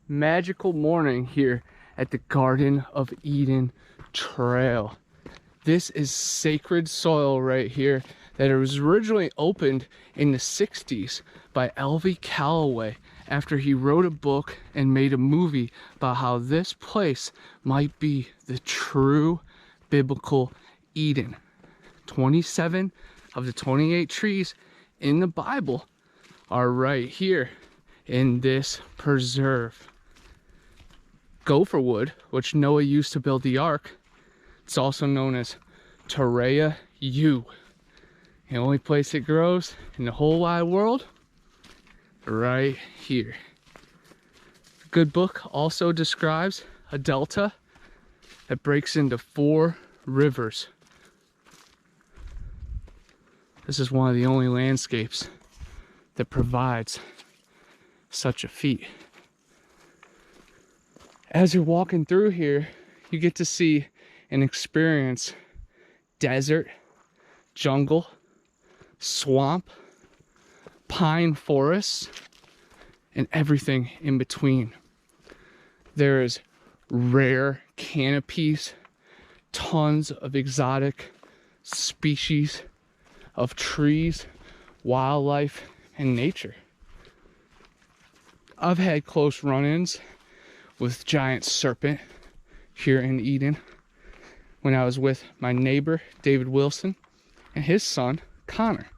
magical morning here at the Garden of Eden Trail. This is sacred soil right here that it was originally opened in the 60s by L.V. Calloway after he wrote a book and made a movie about how this place might be the true biblical Eden. 27 of the 28 trees in the Bible are right here in this preserve. Gopher wood, which Noah used to build the ark, it's also known as Torreya yew. The only place it grows in the whole wide world, right here. The good book also describes a delta that breaks into 4 rivers. This is one of the only landscapes that provides such a feat. As you're walking through here, you get to see and experience desert, jungle, swamp, pine forests, and everything in between. There is rare canopies, tons of exotic species of trees, wildlife, and nature. I've had close run-ins with giant serpent here in Eden when I was with my neighbor David Wilson and his son Connor,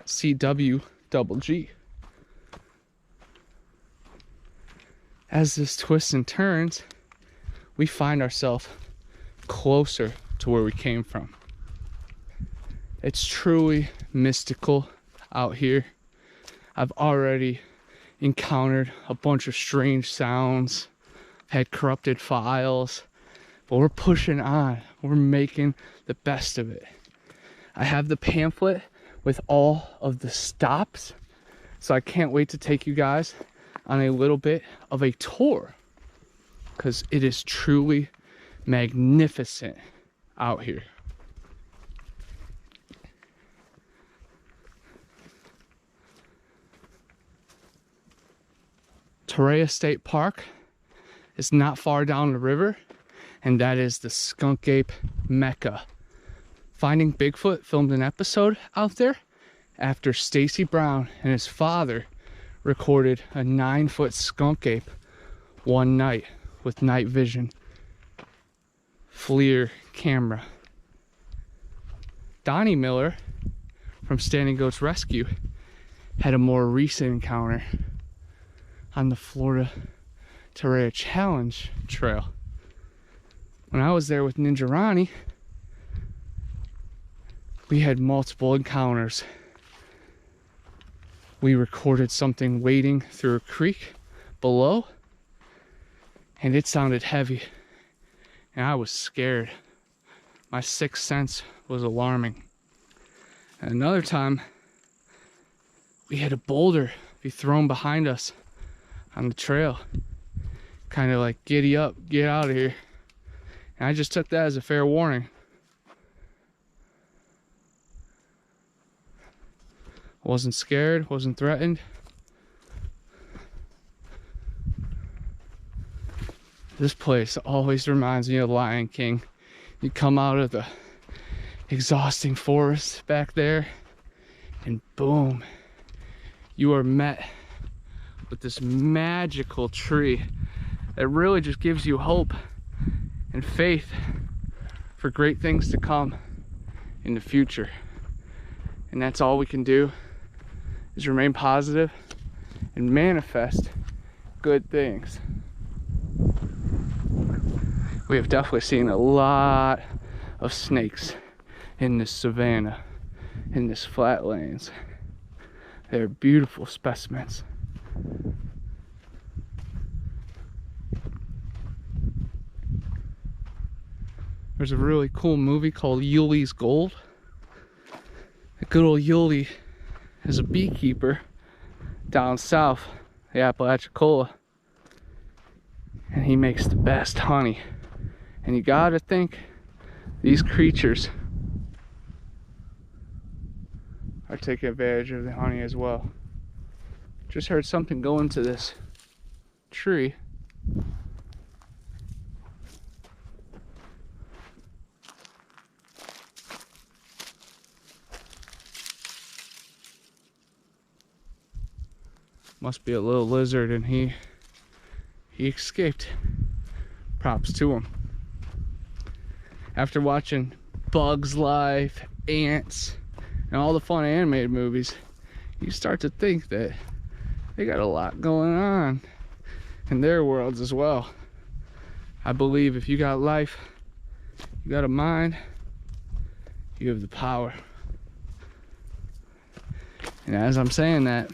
CWGG. As this twists and turns, we find ourselves closer to where we came from. It's truly mystical out here. I've already encountered a bunch of strange sounds, had corrupted files, but we're pushing on. We're making the best of it. I have the pamphlet with all of the stops, so I can't wait to take you guys on a little bit of a tour, because it is truly magnificent out here. Torreya State Park is not far down the river, and that is the Skunk Ape mecca. Finding Bigfoot filmed an episode out there after Stacy Brown and his father recorded a 9-foot skunk ape one night with night vision FLIR camera. Donnie Miller from Standing Goats Rescue had a more recent encounter on the Florida Torreya Challenge Trail. When I was there with Ninja Ronnie, we had multiple encounters. We recorded something wading through a creek below, and it sounded heavy, and I was scared. My sixth sense was alarming. And another time, we had a boulder be thrown behind us on the trail, kind of like, giddy up, get out of here. And I just took that as a fair warning. Wasn't scared, wasn't threatened. This place always reminds me of Lion King. You come out of the exhausting forest back there, and boom, you are met with this magical tree that really just gives you hope and faith for great things to come in the future. And that's all we can do, is remain positive and manifest good things. We have definitely seen a lot of snakes in this savanna, in this flatlands. They're beautiful specimens. There's a really cool movie called Yuli's Gold. The good old Yuli is a beekeeper down south, the Apalachicola, and he makes the best honey. And you gotta think these creatures are taking advantage of the honey as well. Just heard something go into this tree. Must be a little lizard, and he escaped. Props to him. After watching Bugs Life, Ants, and all the fun animated movies, you start to think that they got a lot going on in their worlds as well. I believe if you got life, you got a mind, you have the power. And as I'm saying that,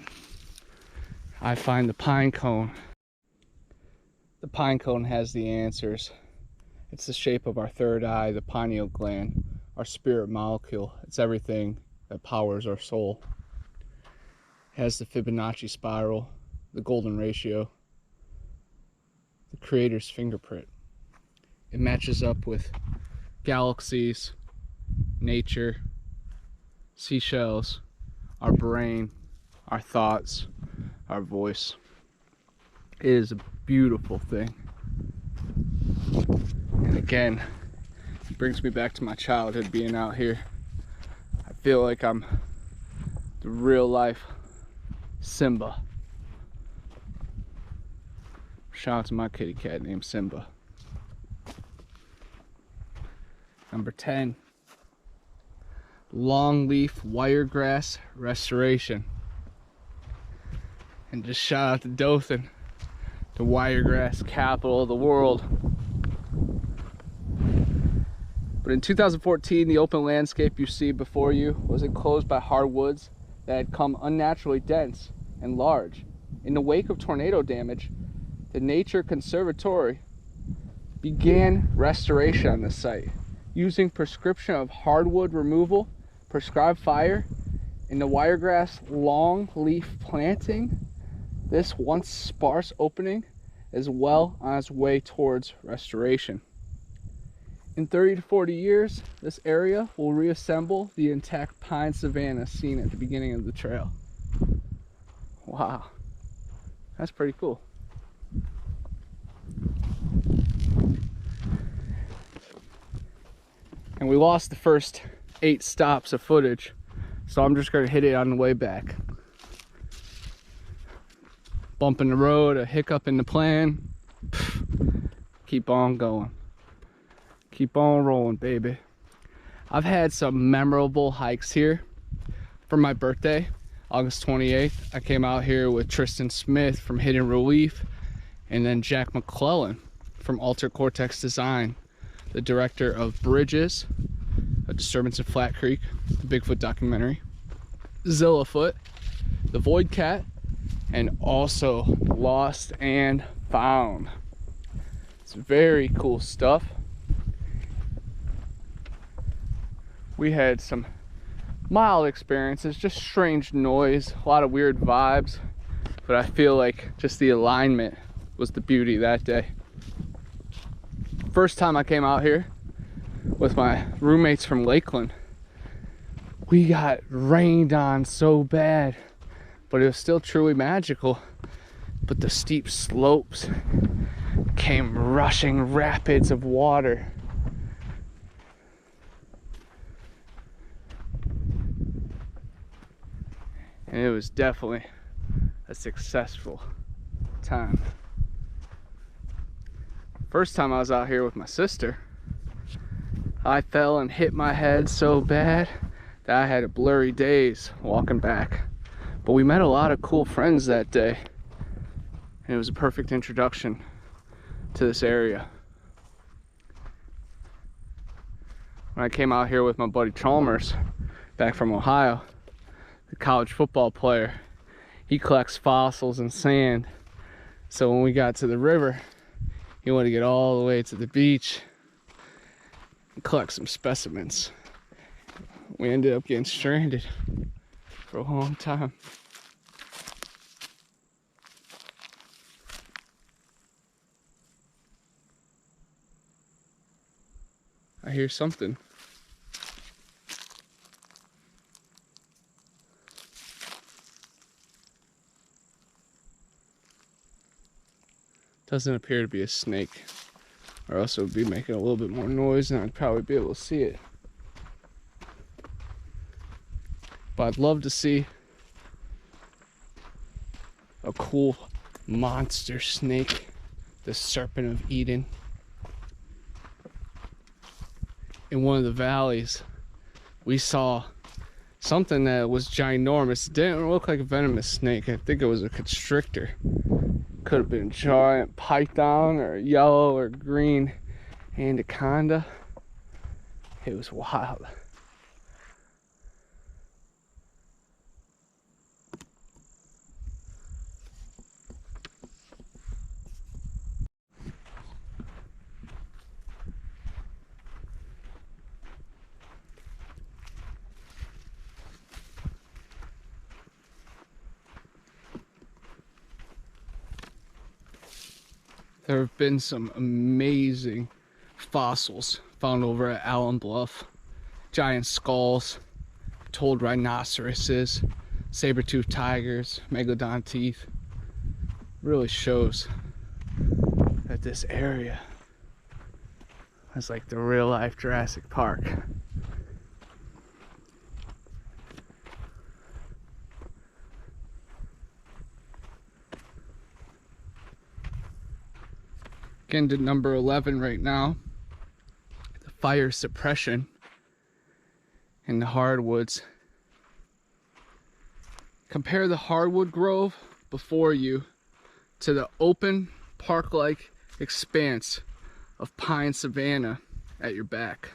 I find the pine cone. The pine cone has the answers. It's the shape of our third eye, the pineal gland, our spirit molecule. It's everything that powers our soul. It has the Fibonacci spiral, the golden ratio, the creator's fingerprint. It matches up with galaxies, nature, seashells, our brain, our thoughts, our voice. It is a beautiful thing. And again, it brings me back to my childhood being out here. I feel like I'm the real life Simba. Shout out to my kitty cat named Simba. Number 10, Longleaf Wiregrass Restoration. And just shout out to Dothan, the wiregrass capital of the world. But in 2014, the open landscape you see before you was enclosed by hardwoods that had come unnaturally dense and large. In the wake of tornado damage, the Nature Conservatory began restoration on the site, using prescription of hardwood removal, prescribed fire, and the wiregrass longleaf planting. This once sparse opening is well on its way towards restoration. In 30 to 40 years, this area will reassemble the intact pine savanna seen at the beginning of the trail. Wow, that's pretty cool. And we lost the first 8 stops of footage, so I'm just going to hit it on the way back. Bump in the road, a hiccup in the plan. Keep on going. Keep on rolling, baby. I've had some memorable hikes here. For my birthday, August 28th, I came out here with Tristan Smith from Hidden Relief, and then Jack McClellan from Alter Cortex Design, the director of Bridges, A Disturbance in Flat Creek, the Bigfoot documentary, Zillafoot, the Void Cat, and also Lost and Found. It's very cool stuff. We had some mild experiences, just strange noise, a lot of weird vibes, but I feel like just the alignment was the beauty that day. First time I came out here with my roommates from Lakeland, we got rained on so bad, but it was still truly magical. But the steep slopes came rushing rapids of water. And it was definitely a successful time. First time I was out here with my sister, I fell and hit my head so bad that I had a blurry daze walking back. But we met a lot of cool friends that day, and it was a perfect introduction to this area. When I came out here with my buddy Chalmers, back from Ohio, the college football player, he collects fossils and sand. So when we got to the river, he wanted to get all the way to the beach and collect some specimens. We ended up getting stranded for a long time. I hear something. Doesn't appear to be a snake, or else it would be making a little bit more noise and I'd probably be able to see it. But I'd love to see a a cool monster snake, the Serpent of Eden. In one of the valleys, we saw something that was ginormous. It didn't look like a venomous snake. I think it was a constrictor. Could have been a giant python or a yellow or green anaconda. It was wild. There have been some amazing fossils found over at Allen Bluff. Giant skulls, toed rhinoceroses, saber-toothed tigers, megalodon teeth. Really shows that this area is like the real life Jurassic Park. Getting to number 11 right now, the fire suppression in the hardwoods. Compare the hardwood grove before you to the open park-like expanse of pine savanna at your back.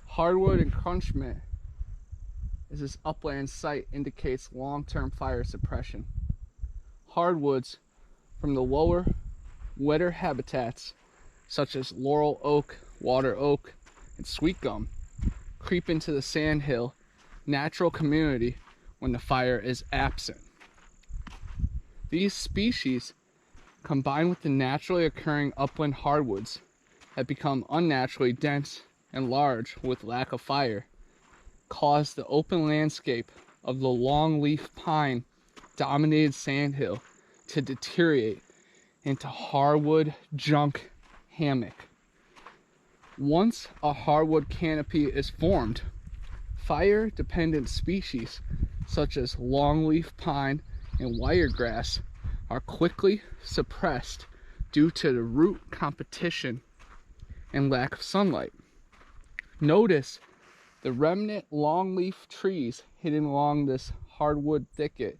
Hardwood encroachment as this upland site indicates long-term fire suppression. Hardwoods from the lower, wetter habitats such as laurel oak, water oak, and sweet gum creep into the sandhill natural community when the fire is absent. These species, combined with the naturally occurring upland hardwoods that become unnaturally dense and large with lack of fire, cause the open landscape of the longleaf pine dominated sandhill to deteriorate into hardwood junk hammock. Once a hardwood canopy is formed, fire-dependent species such as longleaf pine and wiregrass are quickly suppressed due to the root competition and lack of sunlight. Notice the remnant longleaf trees hidden along this hardwood thicket.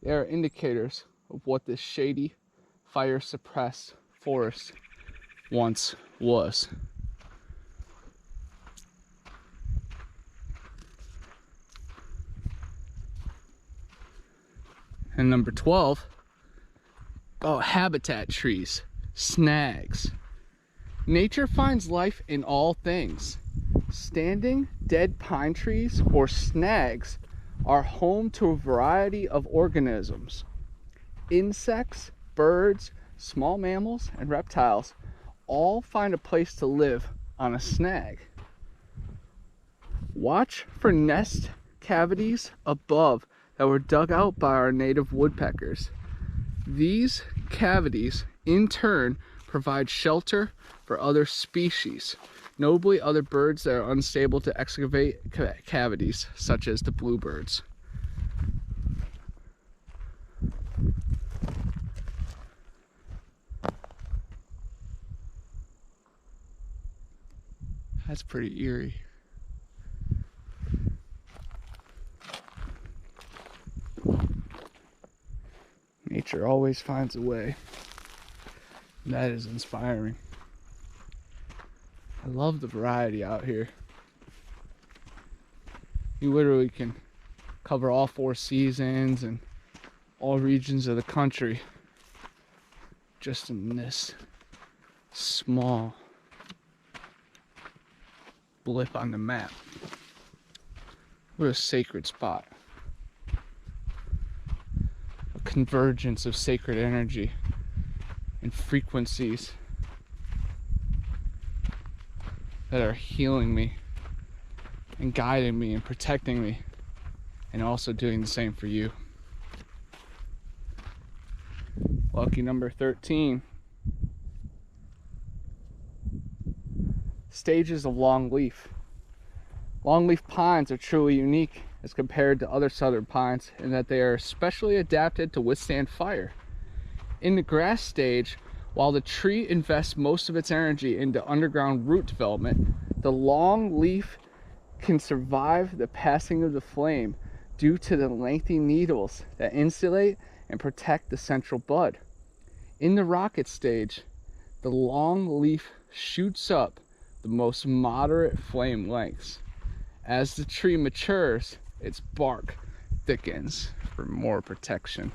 They are indicators of what this shady, fire-suppressed forest once was. And number 12, habitat trees, snags. Nature finds life in all things. Standing dead pine trees or snags are home to a variety of organisms. Insects, birds, small mammals, and reptiles all find a place to live on a snag. Watch for nest cavities above that were dug out by our native woodpeckers. These cavities, in turn, provide shelter for other species, notably other birds that are unstable to excavate cavities, such as the bluebirds. That's pretty eerie. Nature always finds a way. That is inspiring. I love the variety out here. You literally can cover all 4 seasons and all regions of the country just in this small blip on the map. What a sacred spot. A convergence of sacred energy and frequencies that are healing me and guiding me and protecting me, and also doing the same for you. Lucky number 13. Stages of longleaf. Longleaf pines are truly unique as compared to other southern pines in that they are especially adapted to withstand fire. In the grass stage, while the tree invests most of its energy into underground root development, the long leaf can survive the passing of the flame due to the lengthy needles that insulate and protect the central bud. In the rocket stage, the long leaf shoots up the most moderate flame lengths. As the tree matures, its bark thickens for more protection.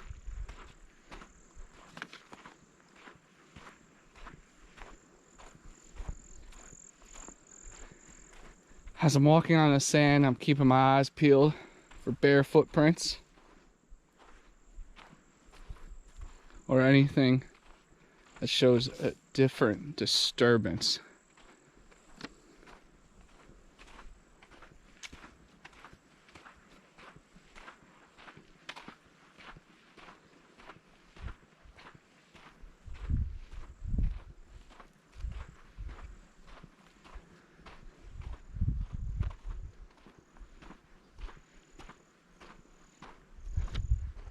As I'm walking on the sand, I'm keeping my eyes peeled for bear footprints or anything that shows a different disturbance.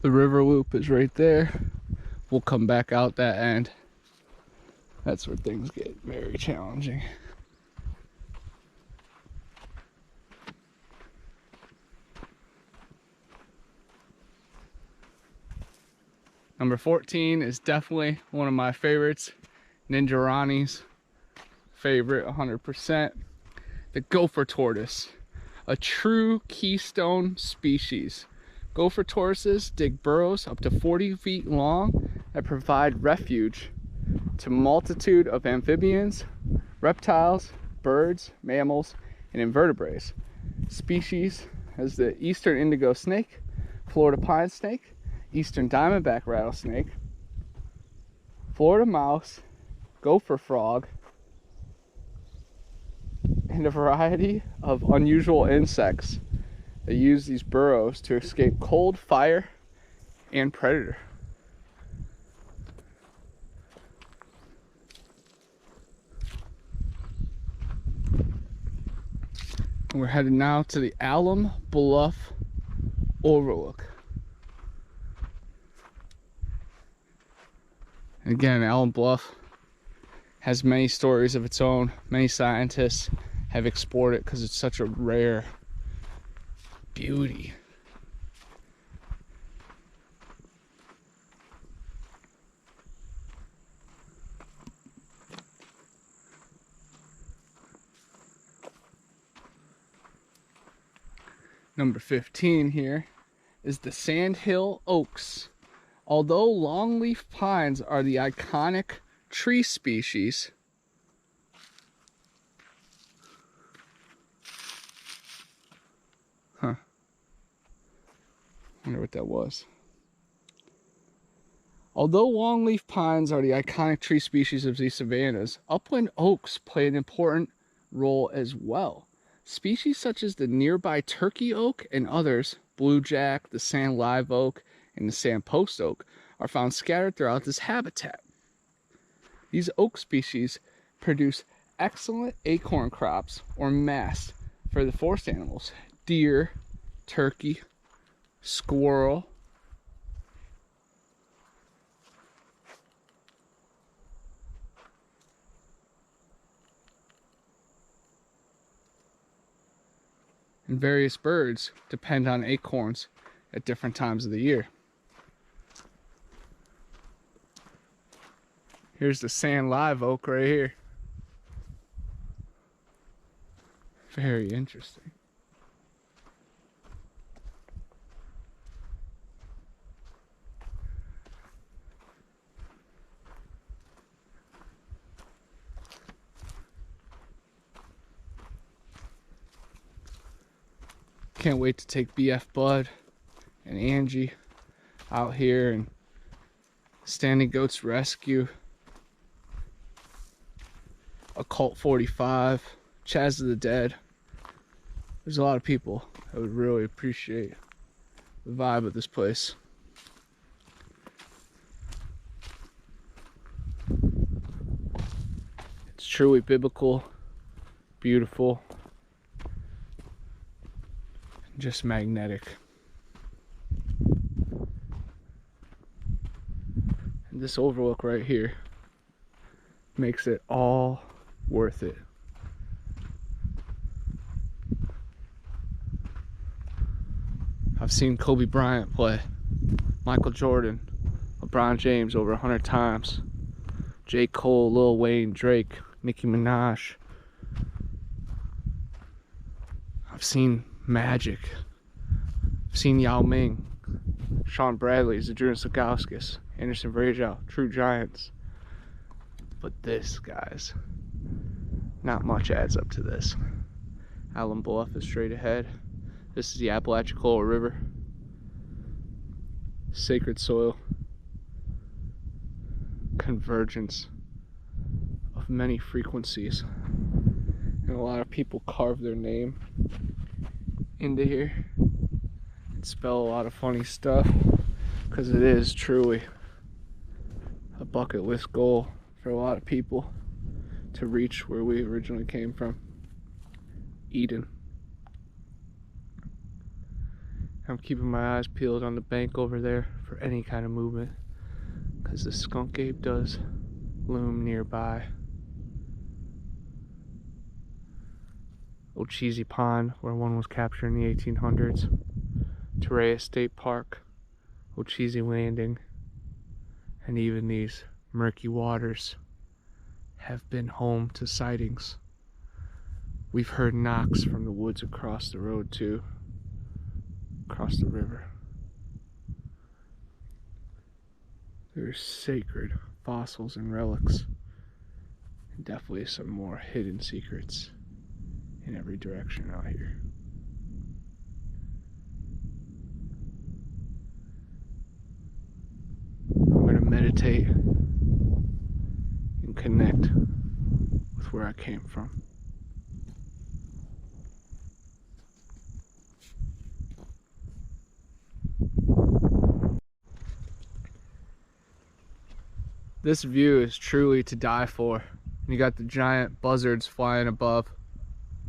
The river loop is right there. We'll come back out that end. That's where things get very challenging. Number 14 is definitely one of my favorites. Ninja Ronnie's favorite, 100%. The Gopher Tortoise, a true keystone species. Gopher tortoises dig burrows up to 40 feet long that provide refuge to multitude of amphibians, reptiles, birds, mammals, and invertebrates. Species as the eastern indigo snake, Florida pine snake, eastern diamondback rattlesnake, Florida mouse, gopher frog, and a variety of unusual insects that use these burrows to escape cold, fire, and predator. And we're headed now to the Bluff overlook. And again, Alum Bluff has many stories of its own. Many scientists have explored it because it's such a rare beauty. Number 15 here is the Sandhill Oaks. Although longleaf pines are the iconic tree species, wonder what that was. Although longleaf pines are the iconic tree species of these savannas, upland oaks play an important role as well. Species such as the nearby turkey oak and others, blue jack, the sand live oak, and the sand post oak, are found scattered throughout this habitat. These oak species produce excellent acorn crops or mast for the forest animals: deer, turkey, squirrel, and various birds depend on acorns at different times of the year. Here's the sand live oak right here. Very interesting. Can't wait to take BF Bud and Angie out here and Standing Goats Rescue, Occult 45, Chaz of the Dead. There's a lot of people that would really appreciate the vibe of this place. It's truly biblical, beautiful, just magnetic. And this overlook right here makes it all worth it. I've seen Kobe Bryant play, Michael Jordan, LeBron James over 100 times, J. Cole, Lil Wayne, Drake, Nicki Minaj. I've seen Magic. I've seen Yao Ming, Sean Bradley, Zydrunas Ilgauskas, Anderson Varejao, True Giants. But this, guys, not much adds up to this. Allen Bluff is straight ahead. This is the Apalachicola River. Sacred soil. Convergence of many frequencies. And a lot of people carve their name into here and spell a lot of funny stuff, because it is truly a bucket list goal for a lot of people to reach where we originally came from, Eden. I'm keeping my eyes peeled on the bank over there for any kind of movement, because the Skunk Ape does loom nearby. Old Cheesy Pond, where one was captured in the 1800s. Torreya State Park, Old Cheesy Landing, and even these murky waters have been home to sightings. We've heard knocks from the woods across the road too, across the river. There's sacred fossils and relics, and definitely some more hidden secrets in every direction out here. I'm going to meditate and connect with where I came from. This view is truly to die for. You got the giant buzzards flying above,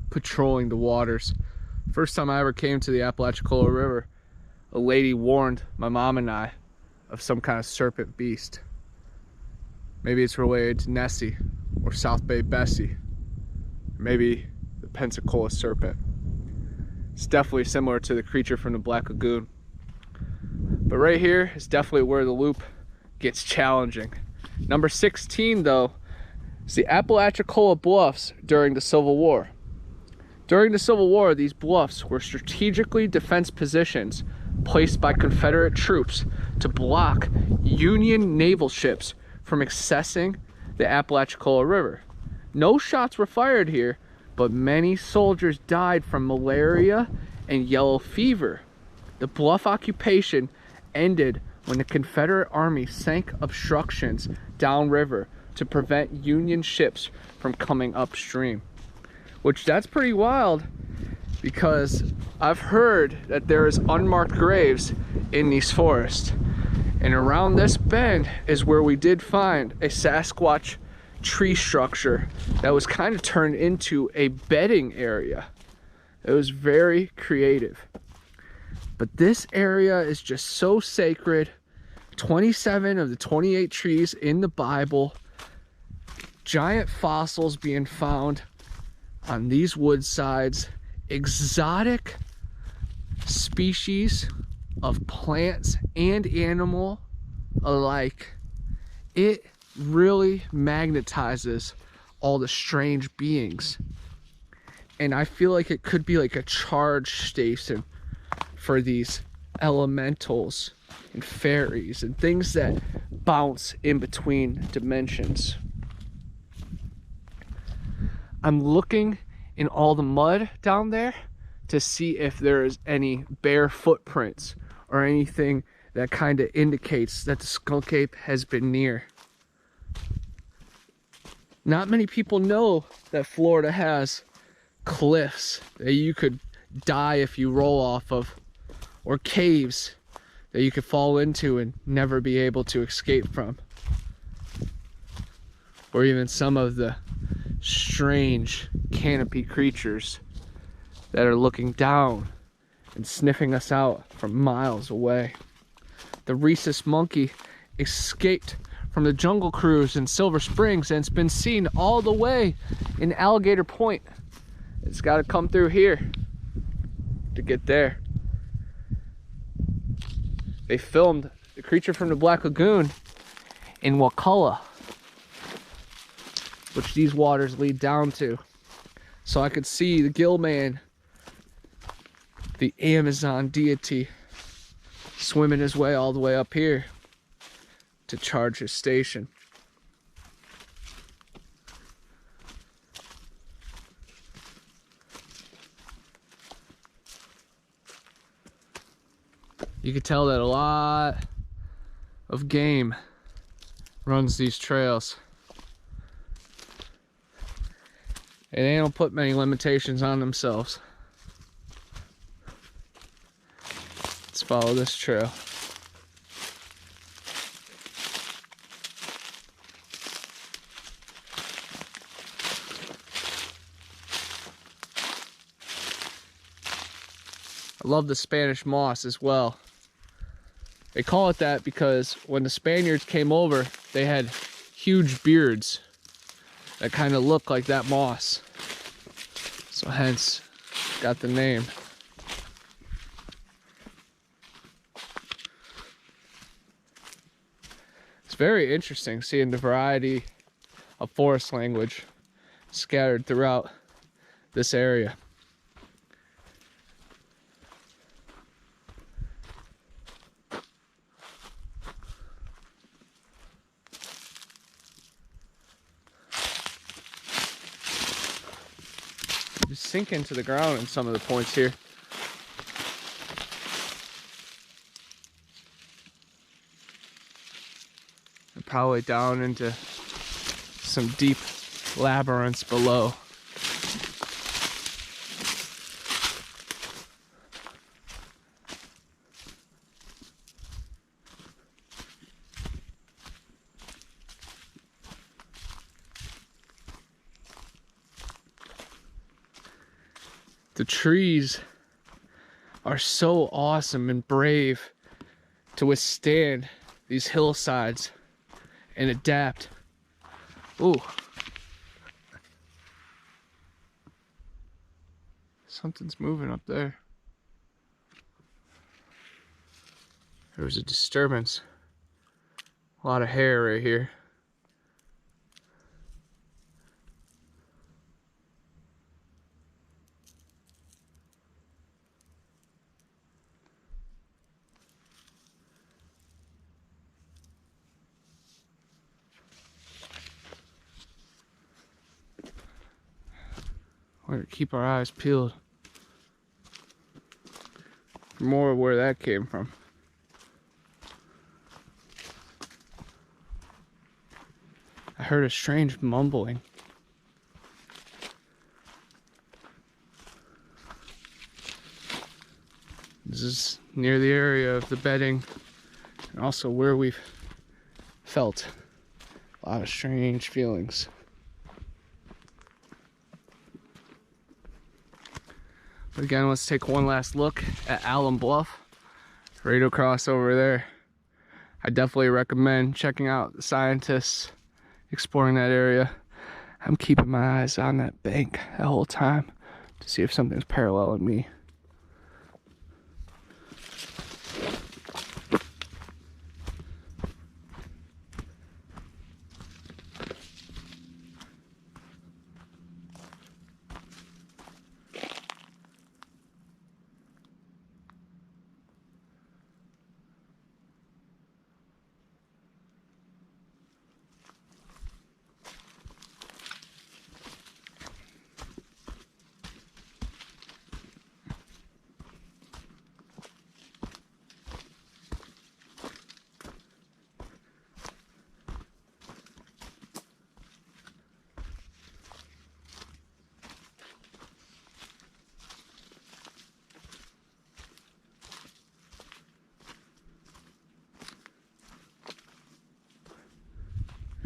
patrolling the waters. First time I ever came to the Apalachicola River, a lady warned my mom and I of some kind of serpent beast. Maybe it's related to Nessie or South Bay Bessie, or maybe the Pensacola serpent. It's definitely similar to the creature from the Black Lagoon. But right here is definitely where the loop gets challenging. Number 16 though is the Apalachicola Bluffs during the Civil War. During the Civil War, these bluffs were strategically defense positions placed by Confederate troops to block Union naval ships from accessing the Apalachicola River. No shots were fired here, but many soldiers died from malaria and yellow fever. The bluff occupation ended when the Confederate Army sank obstructions downriver to prevent Union ships from coming upstream. Which, that's pretty wild, because I've heard that there is unmarked graves in these forests. And around this bend is where we did find a Sasquatch tree structure that was kind of turned into a bedding area. It was very creative. But this area is just so sacred. 27 of the 28 trees in the Bible, giant fossils being found on these wood sides, exotic species of plants and animal alike. It really magnetizes all the strange beings. And I feel like it could be like a charge station for these elementals and fairies and things that bounce in between dimensions. I'm looking in all the mud down there to see if there is any bare footprints or anything that kind of indicates that the skunk ape has been near. Not many people know that Florida has cliffs that you could die if you roll off of, or caves that you could fall into and never be able to escape from, or even some of the strange canopy creatures that are looking down and sniffing us out from miles away. The rhesus monkey escaped from the jungle cruise in Silver Springs and it's been seen all the way in Alligator Point. It's got to come through here to get there. They filmed the creature from the Black Lagoon in Wakulla, which these waters lead down to. So I could see the gill man, the Amazon deity, swimming his way all the way up here to charge his station. You can tell that a lot of game runs these trails. And they don't put many limitations on themselves. Let's follow this trail. I love the Spanish moss as well. They call it that because when the Spaniards came over, they had huge beards that kind of look like that moss. So hence, got the name. It's very interesting seeing the variety of forest language scattered throughout this area. Just sink into the ground in some of the points here. And probably down into some deep labyrinths below. The trees are so awesome and brave to withstand these hillsides and adapt. Ooh. Something's moving up there. There was a disturbance. A lot of hair right here. We're gonna keep our eyes peeled for more of where that came from. I heard a strange mumbling. This is near the area of the bedding and also where we've felt a lot of strange feelings. But again, let's take one last look at Alum Bluff, right across over there. I definitely recommend checking out the scientists exploring that area. I'm keeping my eyes on that bank the whole time to see if something's paralleling me.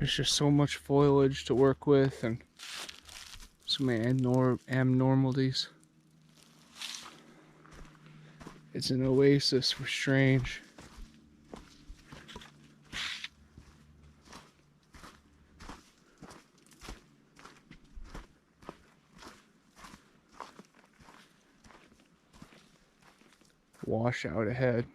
There's just so much foliage to work with and so many abnormalities. It's an oasis for strange. Washout ahead.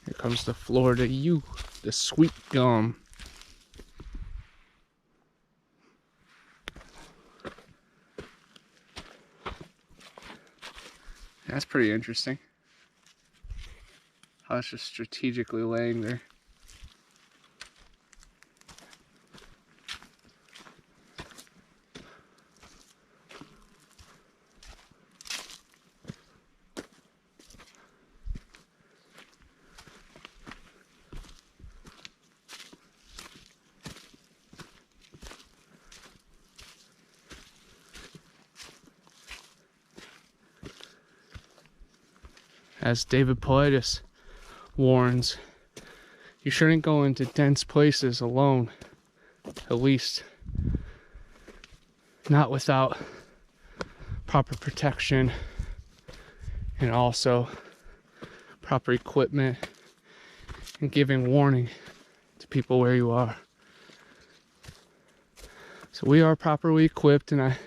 Here comes the Florida U, the sweet gum. That's pretty interesting. How it's just strategically laying there. As David Paulides warns, you shouldn't go into dense places alone, at least not without proper protection and also proper equipment and giving warning to people where you are. So we are properly equipped, and I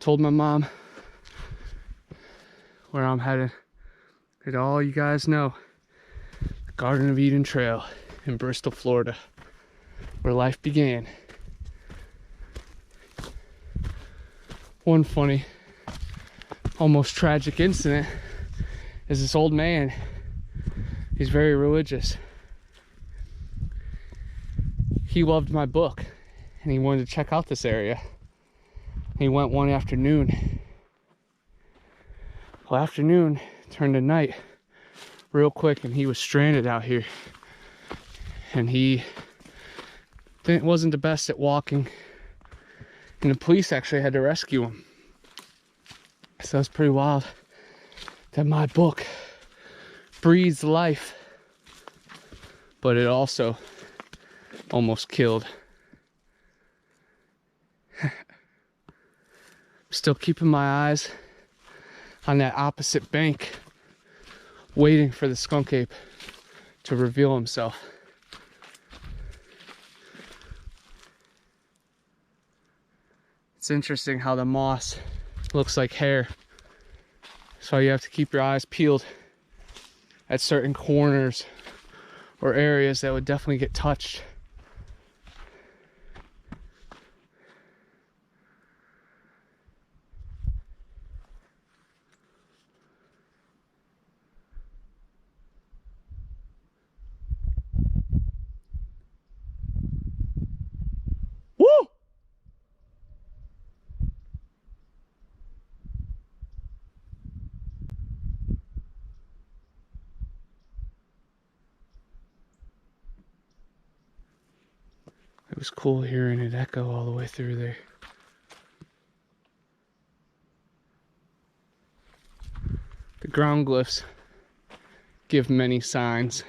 told my mom where I'm headed. And all you guys know, the Garden of Eden Trail in Bristol, Florida, where life began. One funny, almost tragic incident is this old man. He's very religious. He loved my book and he wanted to check out this area. He went one afternoon. Well, afternoon turned to night real quick, and he was stranded out here. And he wasn't the best at walking, and the police actually had to rescue him. So it's pretty wild that my book breathes life, but it also almost killed. Still keeping my eyes on that opposite bank, waiting for the skunk ape to reveal himself. It's interesting how the moss looks like hair, so you have to keep your eyes peeled at certain corners or areas that would definitely get touched. It was cool hearing it echo all the way through there. The ground glyphs give many signs.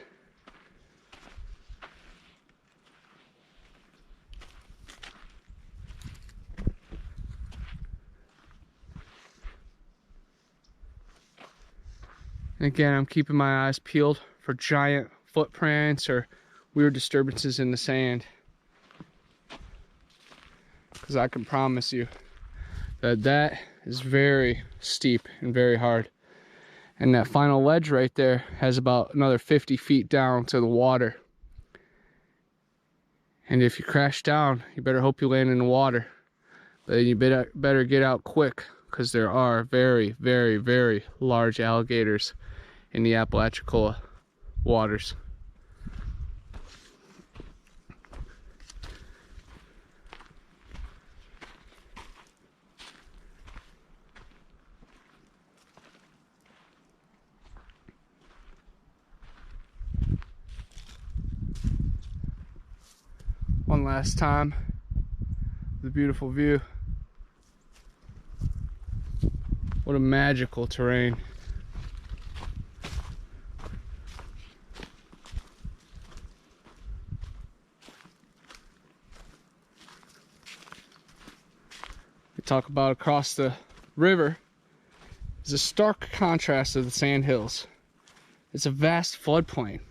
And again, I'm keeping my eyes peeled for giant footprints or weird disturbances in the sand. Because I can promise you that that is very steep and very hard. And that final ledge right there has about another 50 feet down to the water. And if you crash down, you better hope you land in the water. But you better get out quick, because there are very, very, very large alligators in the Apalachicola waters. One last time, the beautiful view. What a magical terrain. We talk about across the river is a stark contrast to the Sandhills. It's a vast floodplain.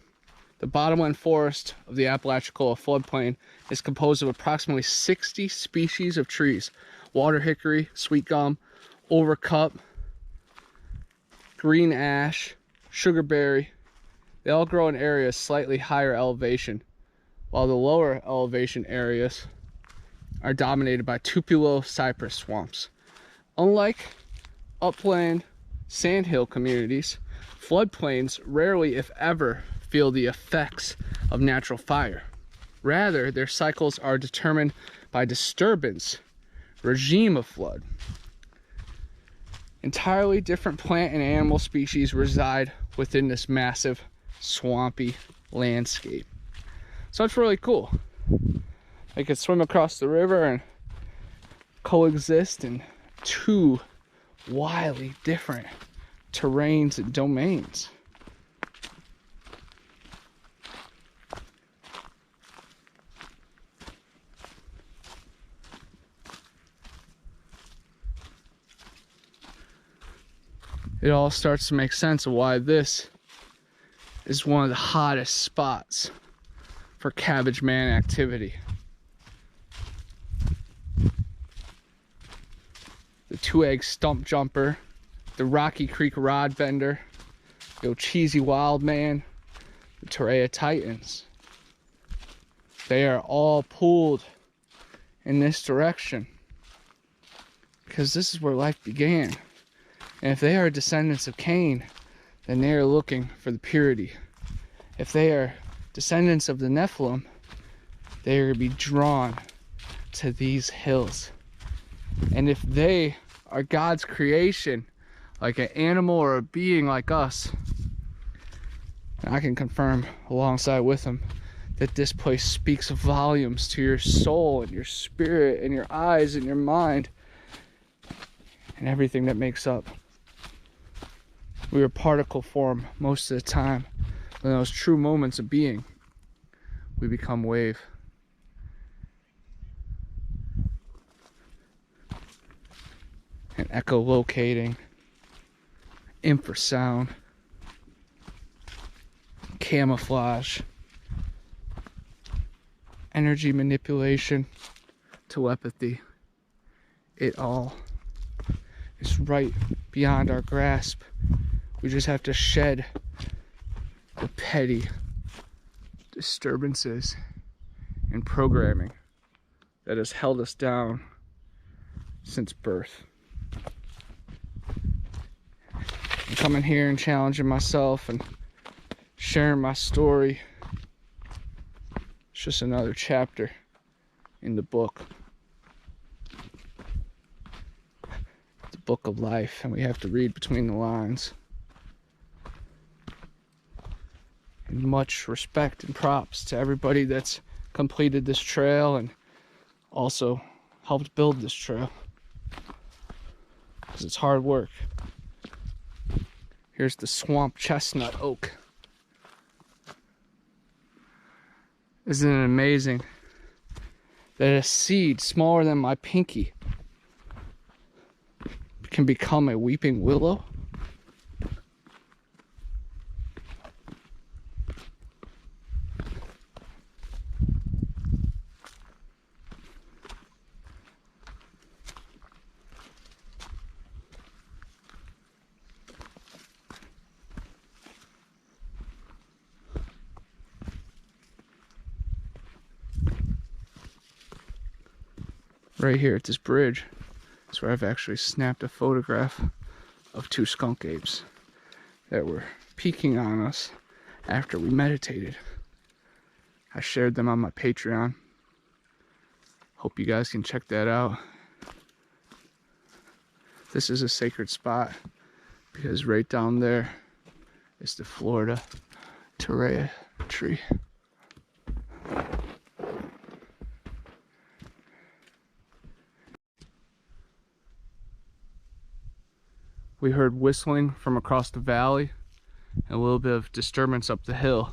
The bottomland forest of the Apalachicola floodplain is composed of approximately 60 species of trees. Water hickory, sweet gum, overcup, green ash, sugarberry. They all grow in areas slightly higher elevation, while the lower elevation areas are dominated by Tupelo cypress swamps. Unlike upland sandhill communities, floodplains rarely, if ever, feel the effects of natural fire. Rather, their cycles are determined by disturbance, regime of flood. Entirely different plant and animal species reside within this massive swampy landscape. So it's really cool. They could swim across the river and coexist in two wildly different terrains and domains. It all starts to make sense of why this is one of the hottest spots for cabbage man activity. The two-egg stump jumper, the Rocky Creek rod bender, the Ocheesee wild man, the Torreya titans. They are all pulled in this direction because this is where life began. And if they are descendants of Cain, then they are looking for the purity. If they are descendants of the Nephilim, they are going to be drawn to these hills. And if they are God's creation, like an animal or a being like us, and I can confirm alongside with them that this place speaks volumes to your soul and your spirit and your eyes and your mind and everything that makes up. We are particle form most of the time. In those true moments of being, we become wave. And echolocating, infrasound, camouflage, energy manipulation, telepathy. It all is right beyond our grasp. We just have to shed the petty disturbances and programming that has held us down since birth. I'm coming here and challenging myself and sharing my story. It's just another chapter in the book. The book of life, and we have to read between the lines. And much respect and props to everybody that's completed this trail and also helped build this trail, because it's hard work. Here's the swamp chestnut oak. Isn't it amazing that a seed smaller than my pinky can become a weeping willow? Right here at this bridge is where I've actually snapped a photograph of 2 skunk apes that were peeking on us after we meditated. I shared them on my Patreon. Hope you guys can check that out. This is a sacred spot because right down there is the Florida Torreya tree. We heard whistling from across the valley and a little bit of disturbance up the hill.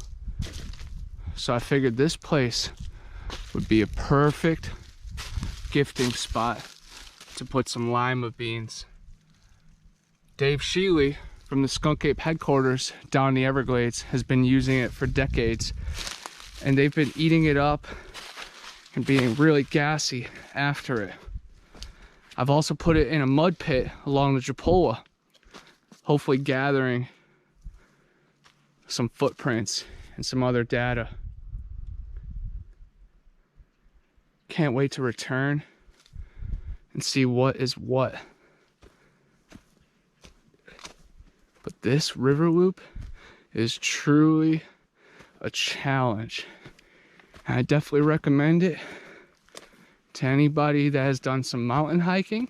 So I figured this place would be a perfect gifting spot to put some lima beans. Dave Sheely from the Skunk Ape headquarters down in the Everglades has been using it for decades, and they've been eating it up and being really gassy after it. I've also put it in a mud pit along the Japola, hopefully gathering some footprints and some other data. Can't wait to return and see what is what. But this river loop is truly a challenge. And I definitely recommend it to anybody that has done some mountain hiking.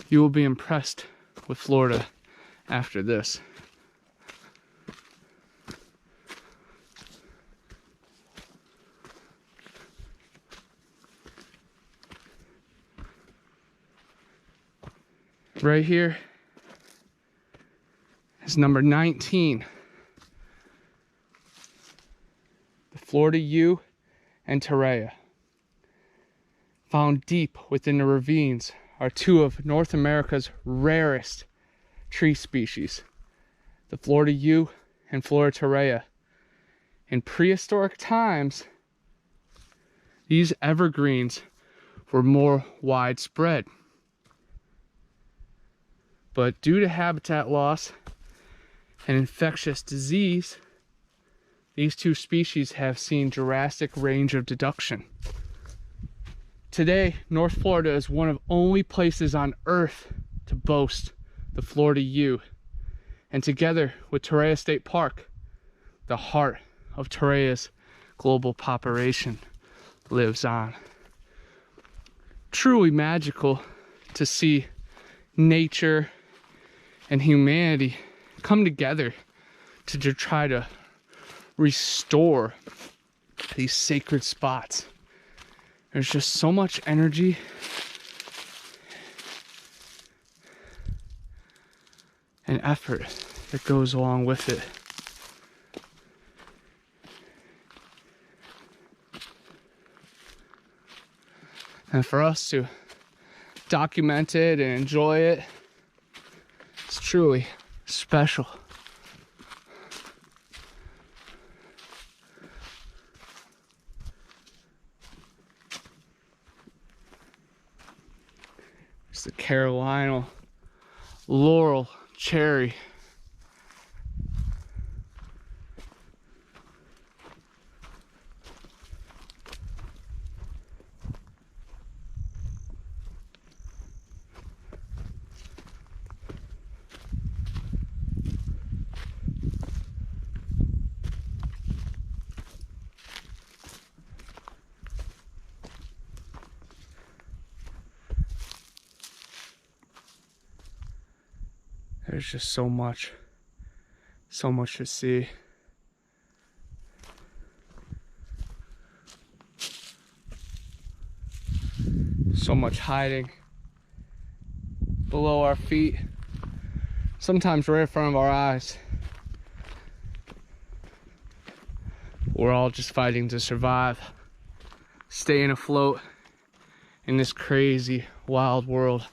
You will be impressed with Florida after this. Right here is number 19. The Florida yew and Torreya. Found deep within the ravines are 2 of North America's rarest tree species, the Florida yew and Florida Torreya. In prehistoric times, these evergreens were more widespread. But due to habitat loss and infectious disease, these 2 species have seen drastic range of deduction. Today, North Florida is one of only places on Earth to boast the Florida yew, and together with Torreya State Park, the heart of Torreya's global population lives on. Truly magical to see nature and humanity come together to try to restore these sacred spots. There's just so much energy and effort that goes along with it. And for us to document it and enjoy it, it's truly special. It's the Carolina laurel cherry. There's just so much to see. So much hiding below our feet, sometimes right in front of our eyes. We're all just fighting to survive, staying afloat in this crazy, wild world.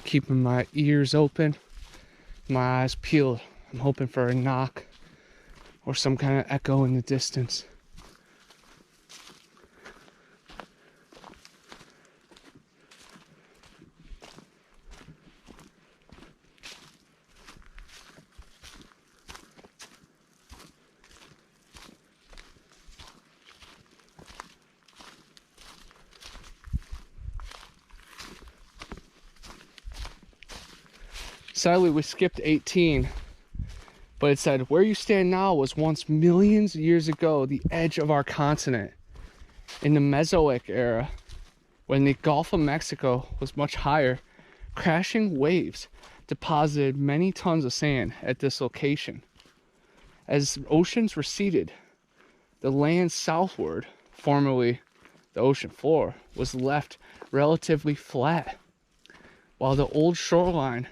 keeping my ears open, my eyes peeled. I'm hoping for a knock or some kind of echo in the distance. Sadly, we skipped 18, but it said, where you stand now was once millions of years ago the edge of our continent. In the Mesozoic era, when the Gulf of Mexico was much higher, crashing waves deposited many tons of sand at this location. As oceans receded, the land southward, formerly the ocean floor, was left relatively flat, while the old shoreline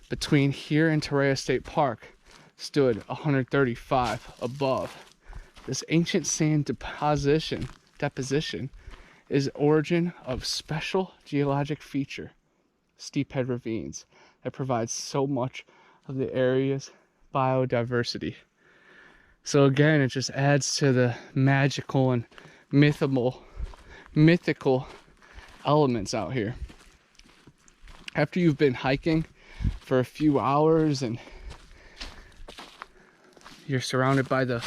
between here and Torreya State Park stood 135 above. This ancient sand deposition is origin of special geologic feature, steephead ravines, that provides so much of the area's biodiversity. So again, it just adds to the magical and mythical elements out here. After you've been hiking for a few hours and you're surrounded by the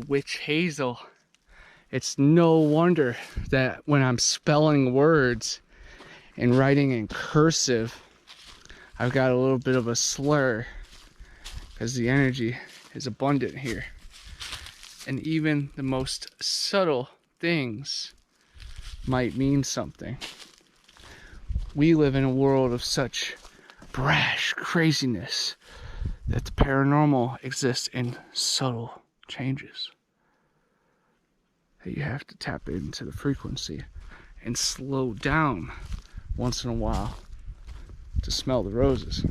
witch hazel, it's no wonder that when I'm spelling words and writing in cursive, I've got a little bit of a slur, because the energy is abundant here. And even the most subtle things might mean something. We live in a world of such brash craziness that the paranormal exists in subtle changes, that you have to tap into the frequency and slow down once in a while to smell the roses.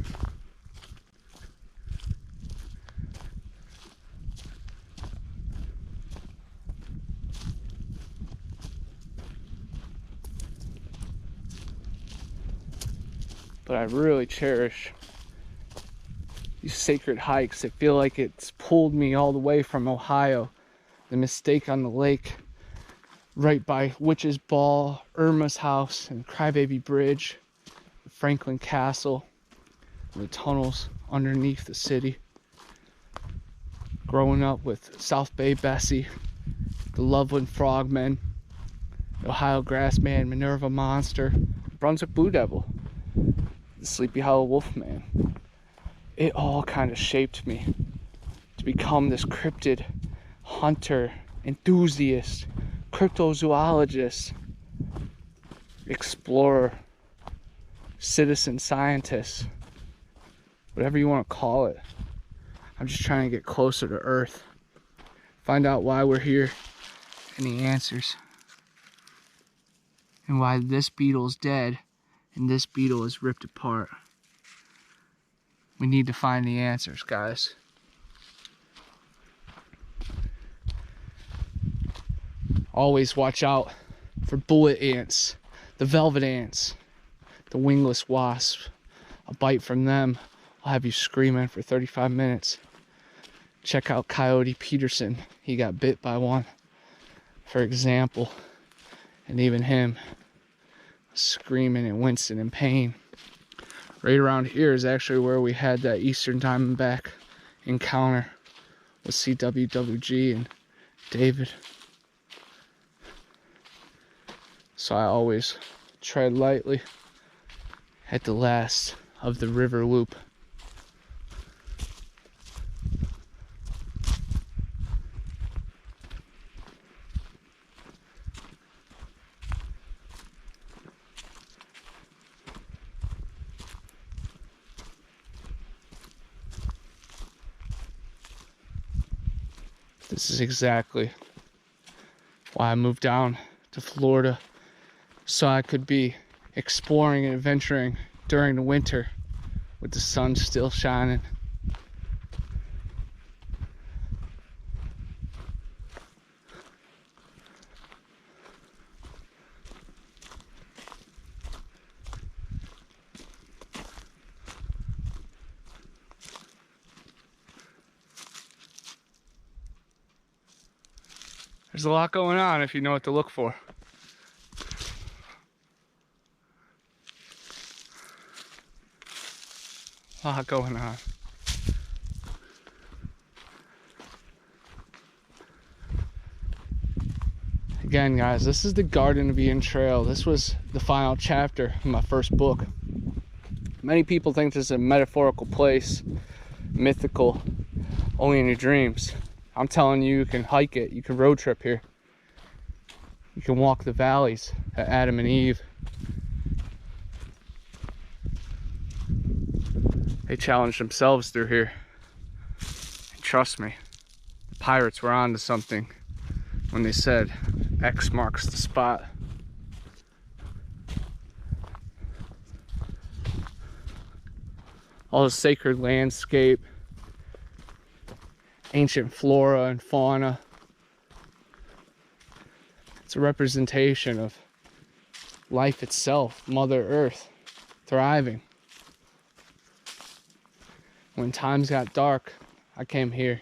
But I really cherish these sacred hikes. I feel like it's pulled me all the way from Ohio. The Mistake on the Lake, right by Witch's Ball, Irma's house, and Crybaby Bridge, the Franklin Castle, and the tunnels underneath the city. Growing up with South Bay Bessie, the Loveland Frogmen, the Ohio Grassman, Minerva Monster, Brunswick Blue Devil, the Sleepy Hollow Wolfman. It all kind of shaped me to become this cryptid hunter, enthusiast, cryptozoologist, explorer, citizen scientist, whatever you want to call it. I'm just trying to get closer to Earth, find out why we're here and the answers, and why this beetle's dead and this beetle is ripped apart. We need to find the answers, guys. Always watch out for bullet ants, the velvet ants, the wingless wasps. A bite from them will have you screaming for 35 minutes. Check out Coyote Peterson. He got bit by one, for example. And even him screaming and wincing in pain. Right around here is actually where we had that Eastern Diamondback encounter with CWWG and David. So I always tread lightly at the last of the river loop. This is exactly why I moved down to Florida, so I could be exploring and adventuring during the winter with the sun still shining. There's a lot going on if you know what to look for. A lot going on. Again, guys, this is the Garden of Eden Trail. This was the final chapter in my first book. Many people think this is a metaphorical place, mythical, only in your dreams. I'm telling you, you can hike it, you can road trip here. You can walk the valleys that Adam and Eve. They challenged themselves through here. And trust me, the pirates were onto something when they said X marks the spot. All the sacred landscape, ancient flora and fauna. It's a representation of life itself, Mother Earth, thriving. When times got dark, I came here.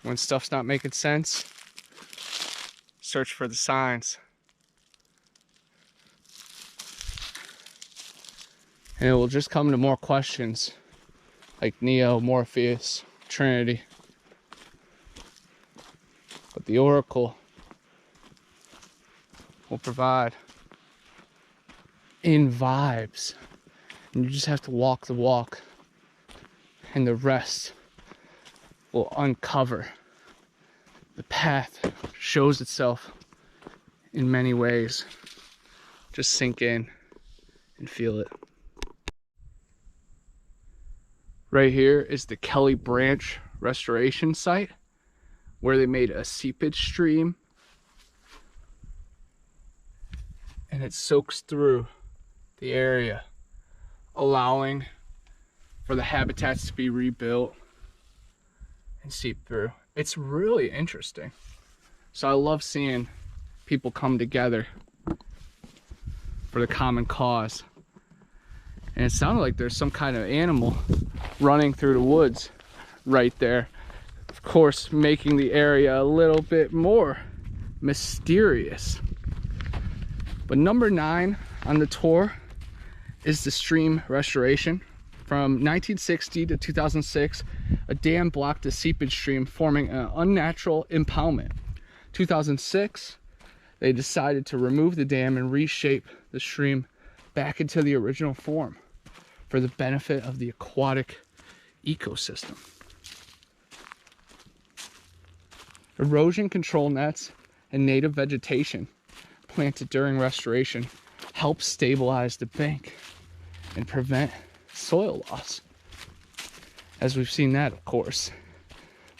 When stuff's not making sense, search for the signs. And it will just come to more questions like Neo, Morpheus, Trinity. But the Oracle will provide in vibes. And you just have to walk the walk. And the rest will uncover. The path shows itself in many ways. Just sink in and feel it. Right here is the Kelly Branch Restoration Site, where they made a seepage stream, and it soaks through the area, allowing for the habitats to be rebuilt and seep through. It's really interesting. So I love seeing people come together for the common cause. And it sounded like there's some kind of animal running through the woods right there. Of course, making the area a little bit more mysterious. But number 9 on the tour is the stream restoration. From 1960 to 2006, a dam blocked the seepage stream, forming an unnatural impoundment. 2006, they decided to remove the dam and reshape the stream back into the original form for the benefit of the aquatic ecosystem. Erosion control nets and native vegetation planted during restoration help stabilize the bank and prevent soil loss. As we've seen that, of course.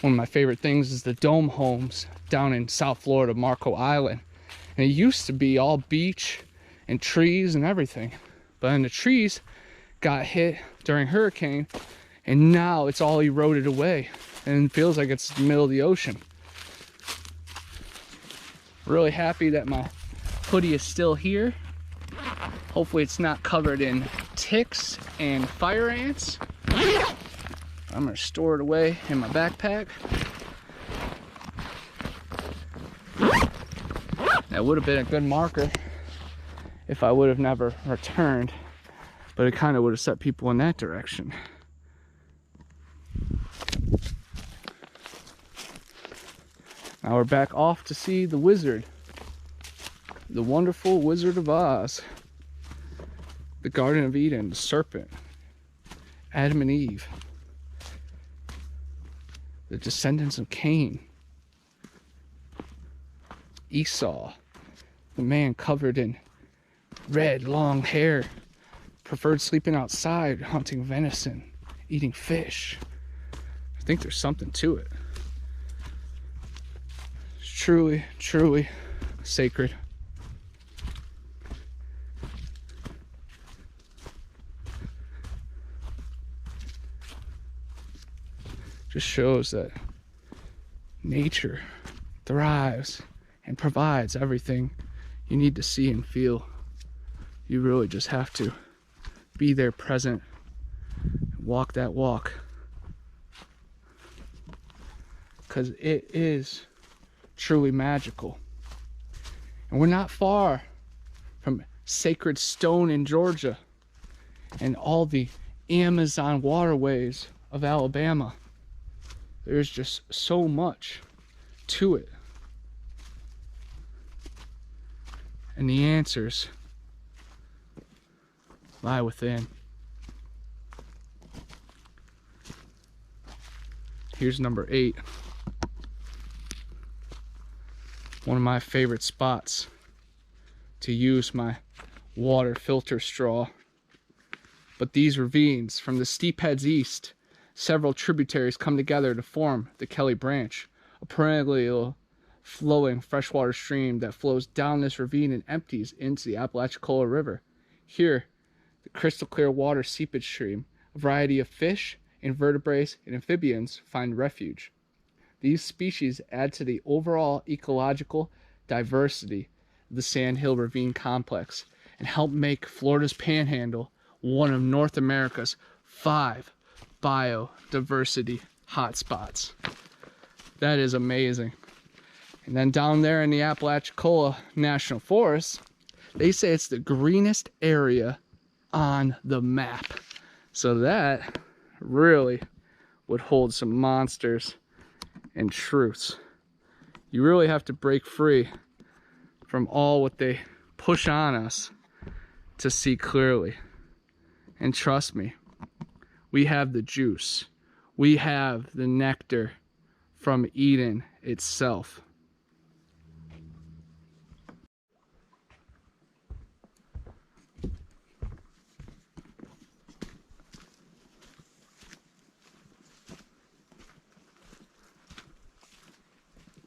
One of my favorite things is the dome homes down in South Florida, Marco Island. And it used to be all beach and trees and everything. But then the trees got hit during hurricane, and now it's all eroded away and it feels like it's the middle of the ocean. Really happy that my hoodie is still here. Hopefully it's not covered in ticks and fire ants. I'm gonna store it away in my backpack. That would have been a good marker if I would have never returned, but it kind of would have set people in that direction. Now we're back off to see the wizard, the wonderful Wizard of Oz, the Garden of Eden, the serpent, Adam and Eve, the descendants of Cain, Esau, the man covered in red, long hair, preferred sleeping outside, hunting venison, eating fish. I think there's something to it. It's truly, truly sacred. Just shows that nature thrives and provides everything you need to see and feel. You really just have to be there present, walk that walk. because it is truly magical. And we're not far from sacred stone in Georgia and all the Amazon waterways of Alabama. There's just so much to it. And the answers lie within. Here's number 8. One of my favorite spots to use my water filter straw. But these ravines, from the steep heads east, several tributaries come together to form the Kelly Branch, a perennial flowing freshwater stream that flows down this ravine and empties into the Apalachicola River. Here, the crystal clear water seepage stream, a variety of fish, invertebrates, and amphibians find refuge. These species add to the overall ecological diversity of the Sandhill Ravine complex and help make Florida's Panhandle one of North America's 5 biodiversity hotspots. That is amazing. And then down there in the Apalachicola National Forest, they say it's the greenest area on the map. So that really would hold some monsters and truths. You really have to break free from all what they push on us to see clearly. And trust me, we have the juice. We have the nectar from Eden itself.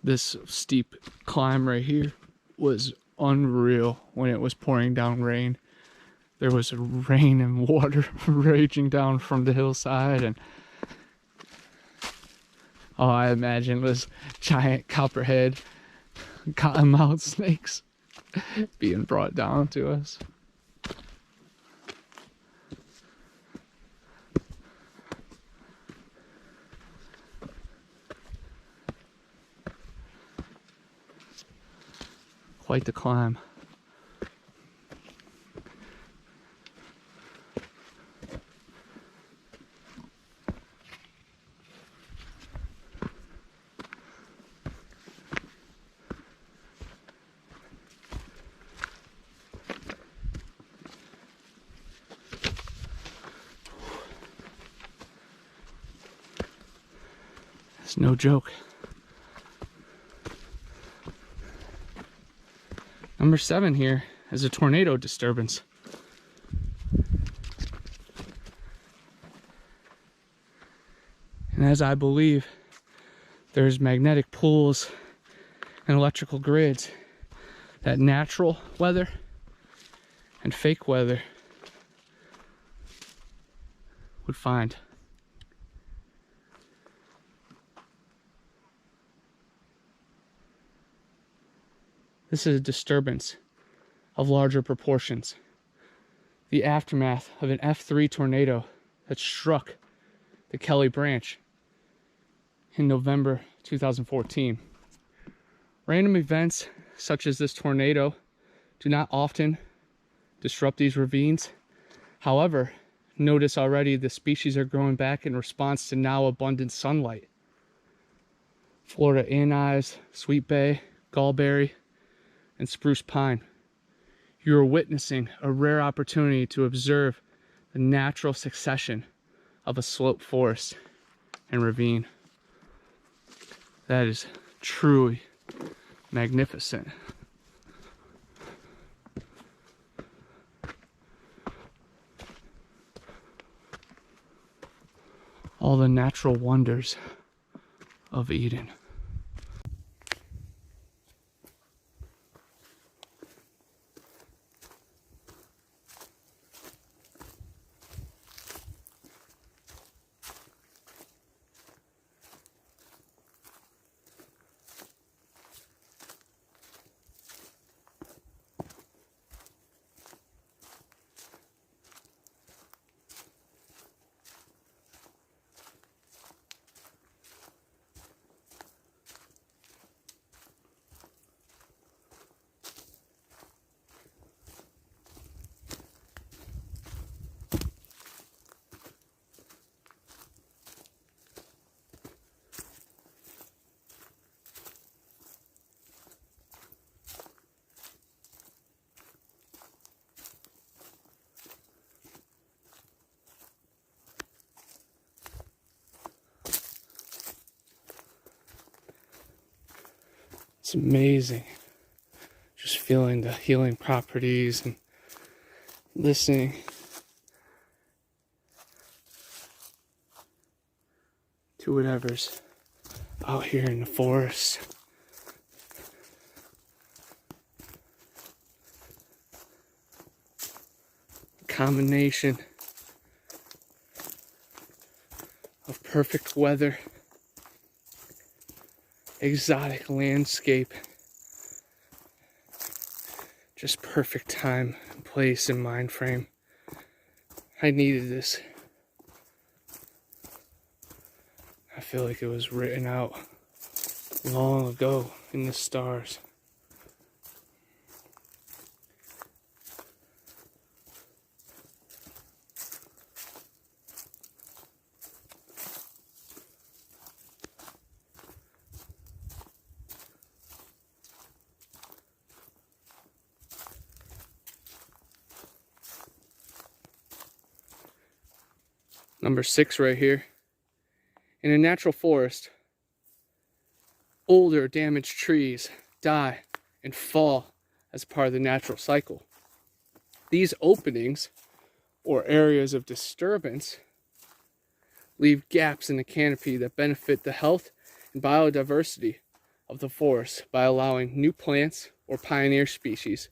This steep climb right here was unreal when it was pouring down rain. There was rain and water raging down from the hillside, and all I imagine was giant copperhead cottonmouth snakes being brought down to us. Quite the climb. It's no joke. Number 7 here is a tornado disturbance. And as I believe, there's magnetic pools and electrical grids that natural weather and fake weather would find. This is a disturbance of larger proportions. The aftermath of an F3 tornado that struck the Kelly Branch in November 2014. Random events such as this tornado do not often disrupt these ravines. However, notice already the species are growing back in response to now abundant sunlight. Florida anise, sweet bay, gallberry, and spruce pine. You are witnessing a rare opportunity to observe the natural succession of a slope forest and ravine. That is truly magnificent. All the natural wonders of Eden. It's amazing. Just feeling the healing properties and listening to whatever's out here in the forest. A combination of perfect weather, exotic landscape, just perfect time and place and mind frame. I needed this. I feel like it was written out long ago in the stars. Number 6 right here. In a natural forest, older damaged trees die and fall as part of the natural cycle. These openings, or areas of disturbance, leave gaps in the canopy that benefit the health and biodiversity of the forest by allowing new plants or pioneer species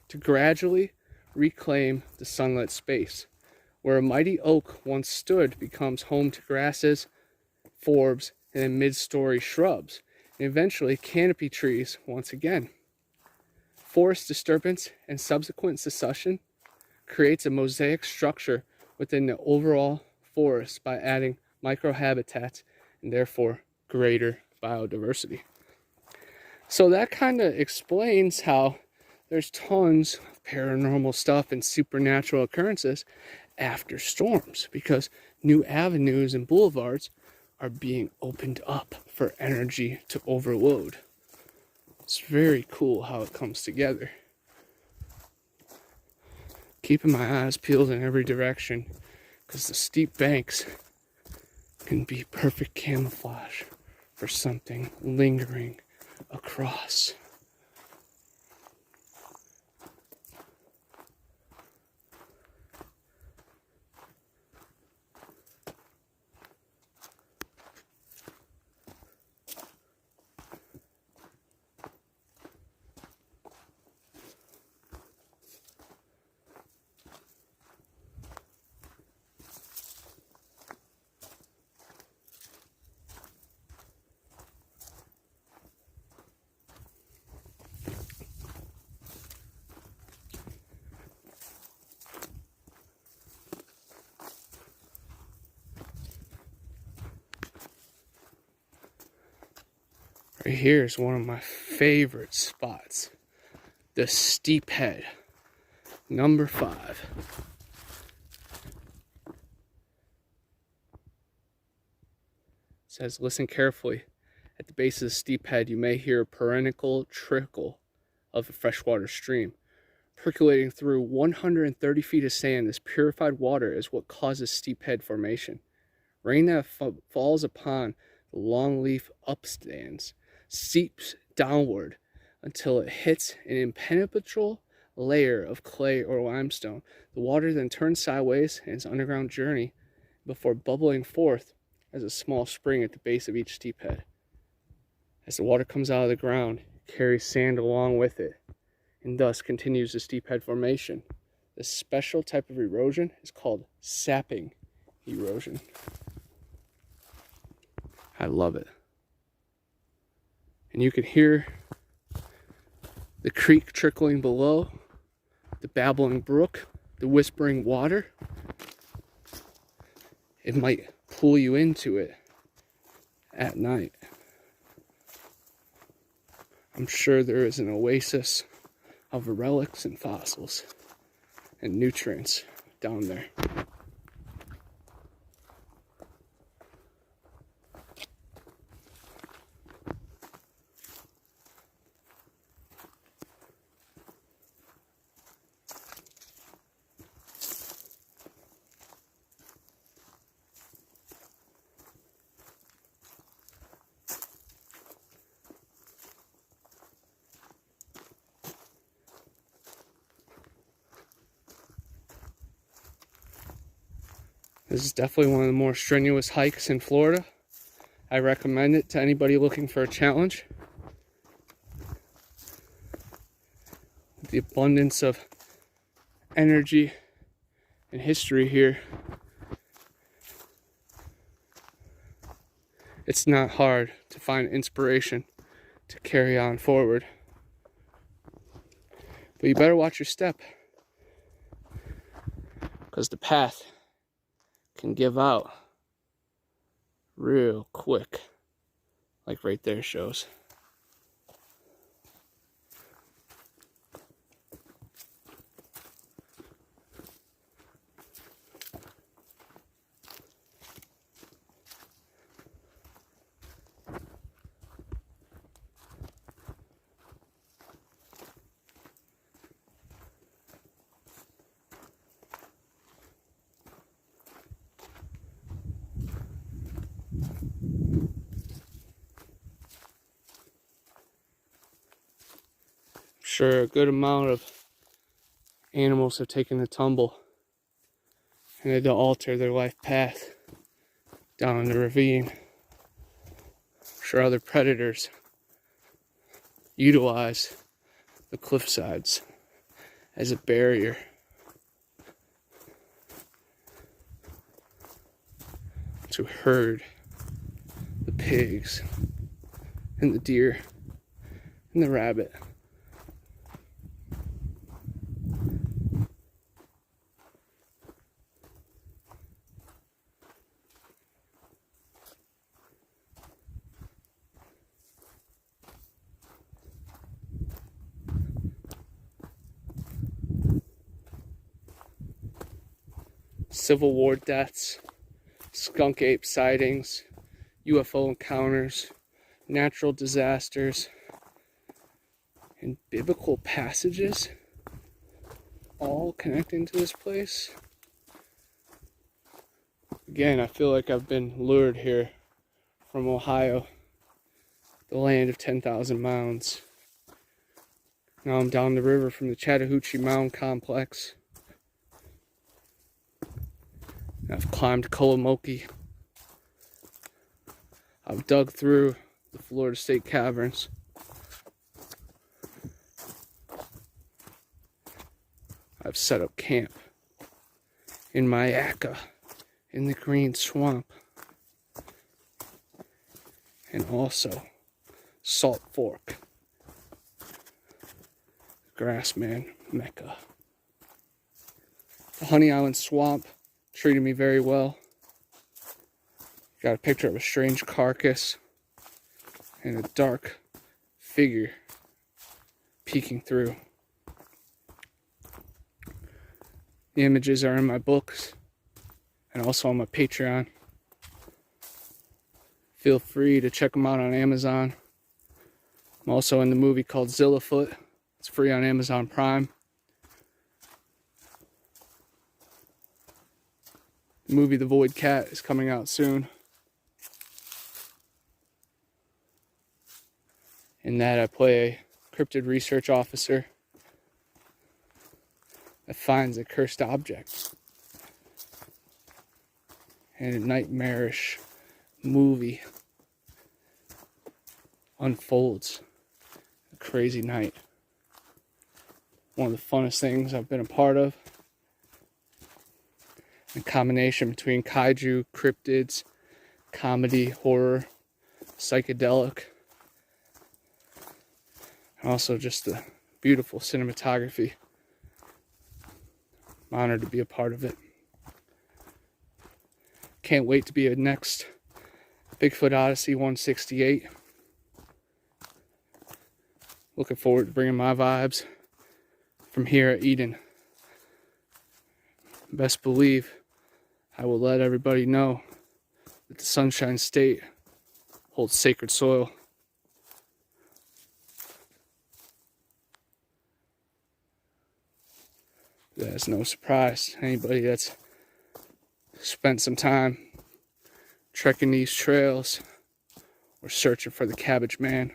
to gradually reclaim the sunlit space. Where a mighty oak once stood becomes home to grasses, forbs, and then mid-story shrubs, and eventually canopy trees once again. Forest disturbance and subsequent succession creates a mosaic structure within the overall forest by adding microhabitats and therefore greater biodiversity. So that kind of explains how there's tons of paranormal stuff and supernatural occurrences after storms, because new avenues and boulevards are being opened up for energy to overload. It's very cool how it comes together. Keeping my eyes peeled in every direction, because the steep banks can be perfect camouflage for something lingering across. Right here is one of my favorite spots. The steep head. Number 5. It says, listen carefully. At the base of the steep head, you may hear a perennial trickle of a freshwater stream. Percolating through 130 feet of sand, this purified water is what causes steep head formation. Rain that falls upon the longleaf upstands seeps downward until it hits an impenetrable layer of clay or limestone. The water then turns sideways in its underground journey before bubbling forth as a small spring at the base of each steep head. As the water comes out of the ground, it carries sand along with it, and thus continues the steep head formation. This special type of erosion is called sapping erosion. I love it. And you can hear the creek trickling below, the babbling brook, the whispering water. It might pull you into it at night. I'm sure there is an oasis of relics and fossils and nutrients down there. This is definitely one of the more strenuous hikes in Florida. I recommend it to anybody looking for a challenge. The abundance of energy and history here. It's not hard to find inspiration to carry on forward. But you better watch your step, because the path can give out real quick, like right there shows. Sure, a good amount of animals have taken a tumble and had to alter their life path down the ravine. I'm sure other predators utilize the cliff sides as a barrier. To herd the pigs and the deer and the rabbit. Civil War deaths, skunk ape sightings, UFO encounters, natural disasters, and biblical passages all connecting to this place. Again, I feel like I've been lured here from Ohio, the land of 10,000 mounds. Now I'm down the river from the Chattahoochee Mound Complex. I've climbed Kolomoki. I've dug through the Florida State Caverns. I've set up camp in Mecca, in the Green Swamp, and also Salt Fork, Grassman Mecca. The Honey Island Swamp treated me very well. Got a picture of a strange carcass and a dark figure peeking through. The images are in my books and also on my Patreon. Feel free to check them out on Amazon. I'm also in the movie called Zillafoot. It's free on Amazon Prime. The movie The Void Cat is coming out soon. In that I play a cryptid research officer that finds a cursed object. And a nightmarish movie unfolds. A crazy night. One of the funnest things I've been a part of. A combination between kaiju, cryptids, comedy, horror, psychedelic. And also just the beautiful cinematography. I'm honored to be a part of it. Can't wait to be a next Bigfoot Odyssey 168. Looking forward to bringing my vibes from here at Eden. Best believe I will let everybody know that the Sunshine State holds sacred soil. That's no surprise to anybody that's spent some time trekking these trails or searching for the Cabbage Man.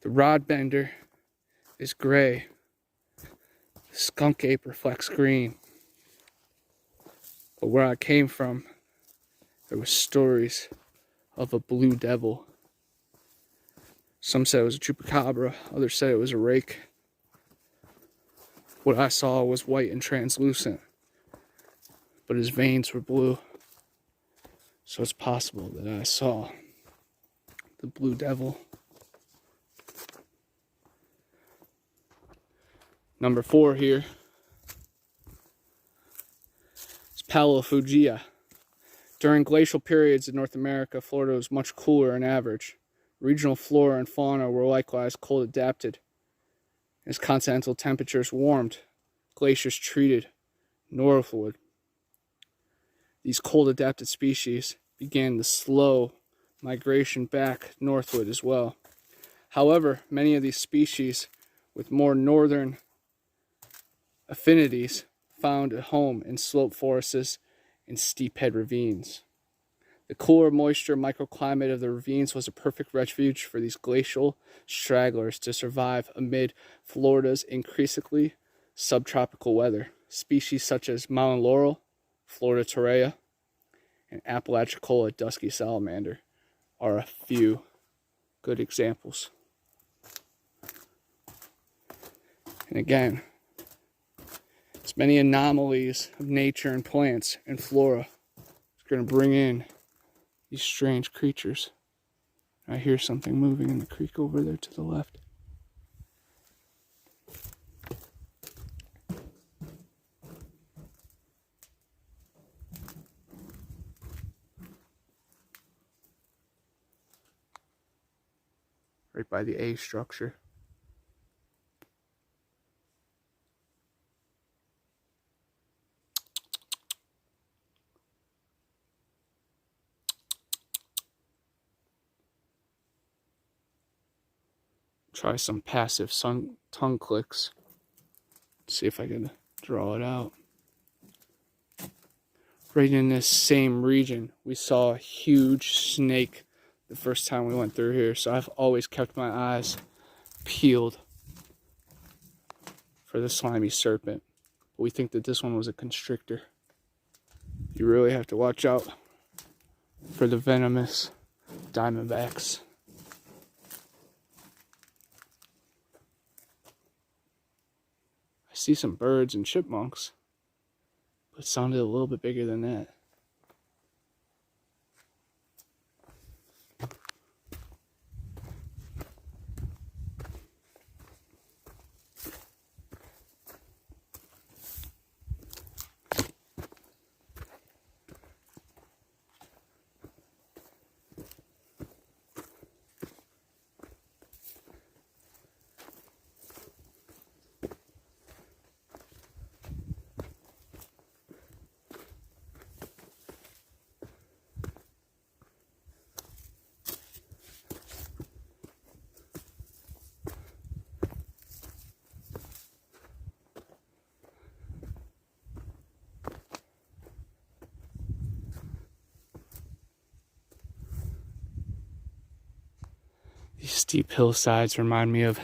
The rod bender is gray. The Skunk Ape reflects green. But where I came from, there were stories of a blue devil. Some said it was a chupacabra, others said it was a rake. What I saw was white and translucent, but his veins were blue. So it's possible that I saw the blue devil. Number 4 here is Apalachicola. During glacial periods in North America, Florida was much cooler on average. Regional flora and fauna were likewise cold adapted. As continental temperatures warmed, glaciers treated northward. These cold adapted species began the slow migration back northward as well. However, many of these species with more northern affinities found a home in slope forests and steep head ravines. The cooler moisture microclimate of the ravines was a perfect refuge for these glacial stragglers to survive amid Florida's increasingly subtropical weather. Species such as mountain laurel, Florida torreya, and Apalachicola dusky salamander are a few good examples. And again, as many anomalies of nature and plants and flora is going to bring in these strange creatures. I hear something moving in the creek over there to the left. Right by the A structure. Try some passive tongue clicks. See if I can draw it out. Right in this same region, we saw a huge snake the first time we went through here. So I've always kept my eyes peeled for the slimy serpent. But we think that this one was a constrictor. You really have to watch out for the venomous diamondbacks. I see some birds and chipmunks, but it sounded a little bit bigger than that. These steep hillsides remind me of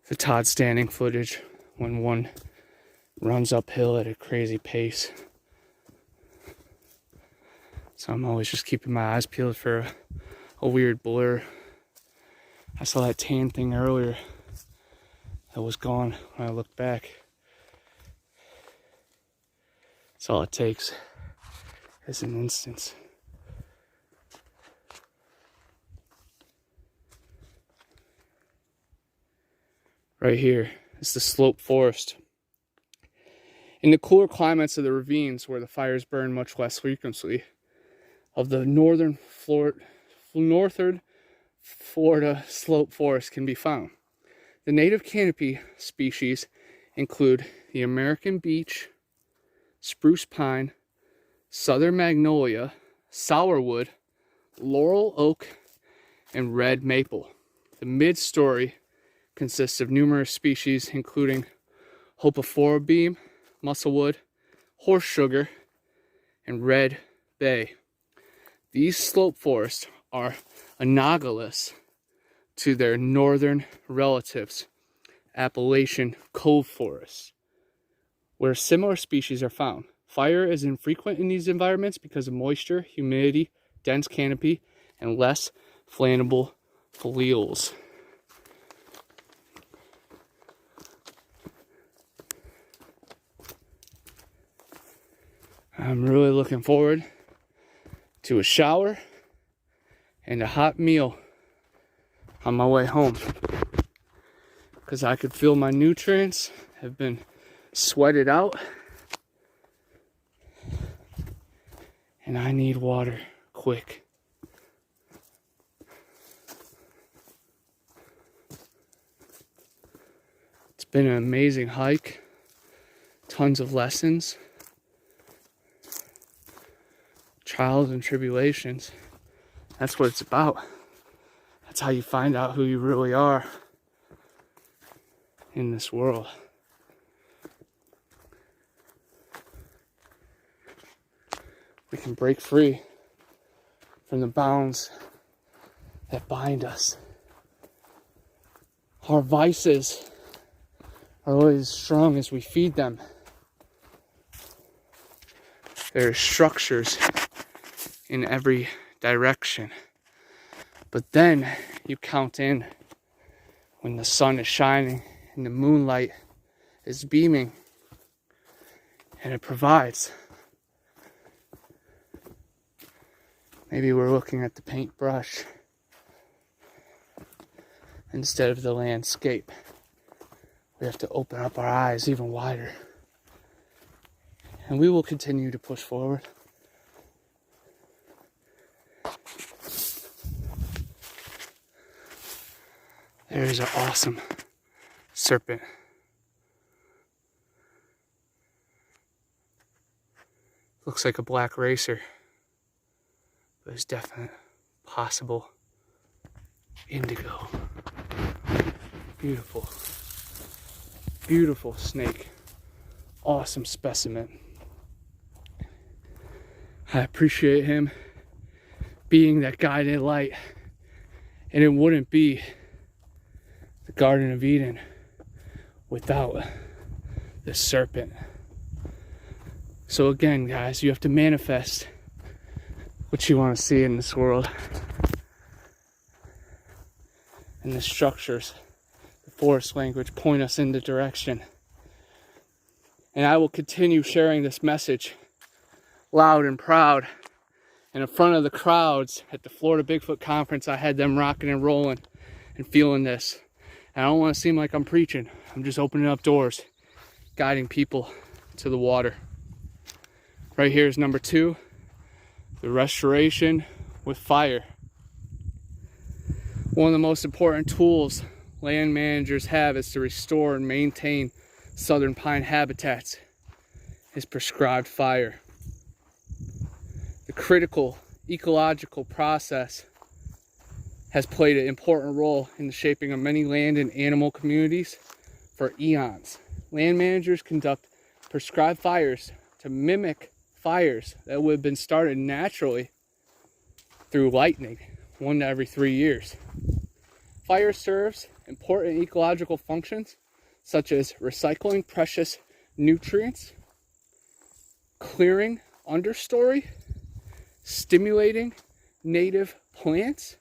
the Todd Standing footage when one runs uphill at a crazy pace. So I'm always just keeping my eyes peeled for a weird blur. I saw that tan thing earlier that was gone when I looked back. That's all it takes is an instance. Right here is the slope forest. In the cooler climates of the ravines where the fires burn much less frequently, of the northern Florida slope forest can be found. The native canopy species include the American beech, spruce pine, southern magnolia, sourwood, laurel oak, and red maple. The mid-story consists of numerous species including hopophora beam, musclewood, horse sugar, and red bay. These slope forests are analogous to their northern relatives, Appalachian cove forests. where similar species are found. Fire is infrequent in these environments because of moisture, humidity, dense canopy, and less flammable foliage. I'm really looking forward to a shower and a hot meal on my way home, because I could feel my nutrients have been sweated out and I need water quick. It's been an amazing hike, tons of lessons, trials and tribulations. That's what it's about. That's how you find out who you really are in this world. We can break free from the bounds that bind us. Our vices are always as strong as we feed them. There are structures in every direction. But then you count in when the sun is shining and the moonlight is beaming, and it provides. Maybe we're looking at the paintbrush instead of the landscape. We have to open up our eyes even wider. And we will continue to push forward. There is an awesome serpent. Looks like a black racer, but it's definitely possible indigo. Beautiful, beautiful snake. Awesome specimen. I appreciate him being that guiding light, and it wouldn't be the Garden of Eden without the serpent. So again, guys, you have to manifest what you want to see in this world. And the structures, the forest language point us in the direction. And I will continue sharing this message loud and proud. And in front of the crowds at the Florida Bigfoot Conference, I had them rocking and rolling and feeling this. And I don't want to seem like I'm preaching. I'm just opening up doors, guiding people to the water. Right here is number 2, the restoration with fire. One of the most important tools land managers have is to restore and maintain southern pine habitats is prescribed fire. The critical ecological process has played an important role in the shaping of many land and animal communities for eons. Land managers conduct prescribed fires to mimic fires that would have been started naturally through lightning, 1 every 3 years. Fire serves important ecological functions such as recycling precious nutrients, clearing understory, stimulating native plants,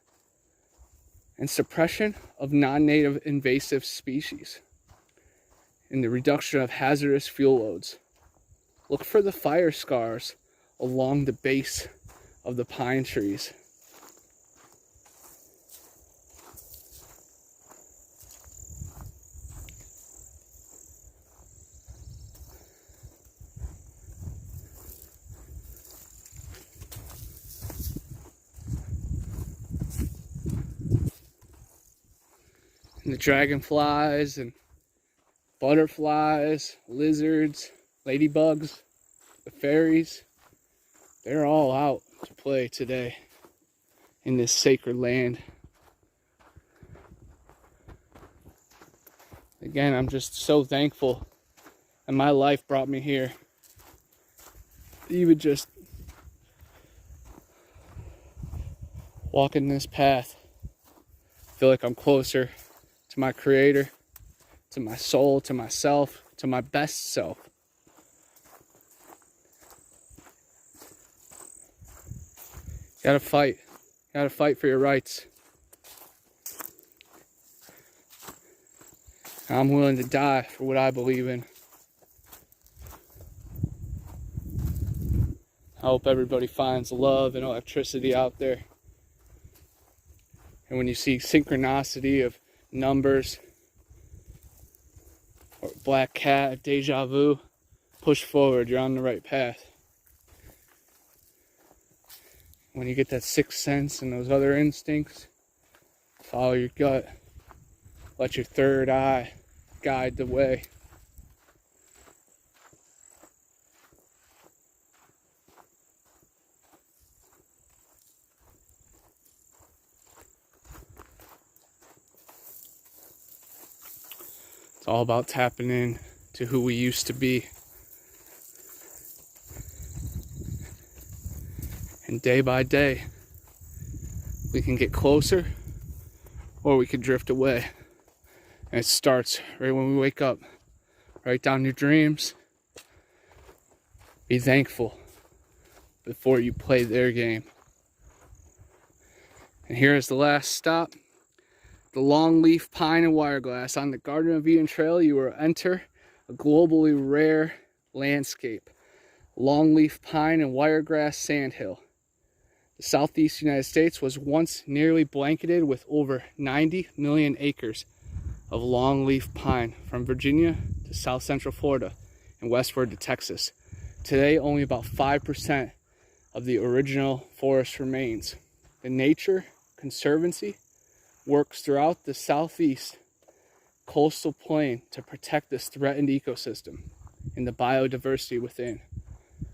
and suppression of non-native invasive species, and the reduction of hazardous fuel loads. Look for the fire scars along the base of the pine trees. And the dragonflies and butterflies, lizards, ladybugs, the fairies, they're all out to play today in this sacred land. Again, I'm just so thankful, and my life brought me here. Even just walking this path, I feel like I'm closer to my Creator, to my soul, to myself, to my best self. Gotta fight. Gotta fight for your rights. I'm willing to die for what I believe in. I hope everybody finds love and electricity out there. And when you see synchronicity of numbers, or black cat, deja vu, push forward, you're on the right path. When you get that sixth sense and those other instincts, follow your gut. Let your third eye guide the way. It's all about tapping in to who we used to be. And day by day, we can get closer or we can drift away. And it starts right when we wake up. Write down your dreams. Be thankful before you play their game. And here is the last stop. The Longleaf Pine and Wiregrass. On the Garden of Eden Trail, you will enter a globally rare landscape. Longleaf Pine and Wiregrass Sandhill. The southeast United States was once nearly blanketed with over 90 million acres of longleaf pine from Virginia to south central Florida and westward to Texas. Today, only about 5% of the original forest remains. The Nature Conservancy works throughout the southeast coastal plain to protect this threatened ecosystem and the biodiversity within.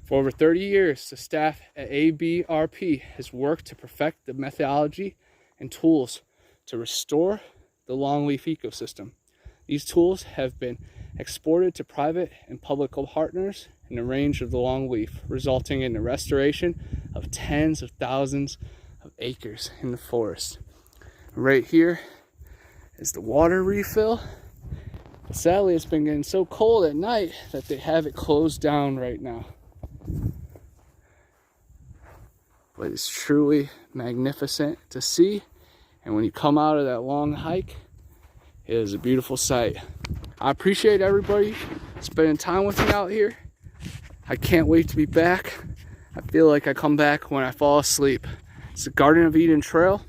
For over 30 years, the staff at ABRP has worked to perfect the methodology and tools to restore the longleaf ecosystem. These tools have been exported to private and public partners in the range of the longleaf, resulting in the restoration of tens of thousands of acres in the forest. Right here is the water refill. But sadly, it's been getting so cold at night that they have it closed down right now. But it's truly magnificent to see. And when you come out of that long hike, it is a beautiful sight. I appreciate everybody spending time with me out here. I can't wait to be back. I feel like I come back when I fall asleep. It's the Garden of Eden Trail,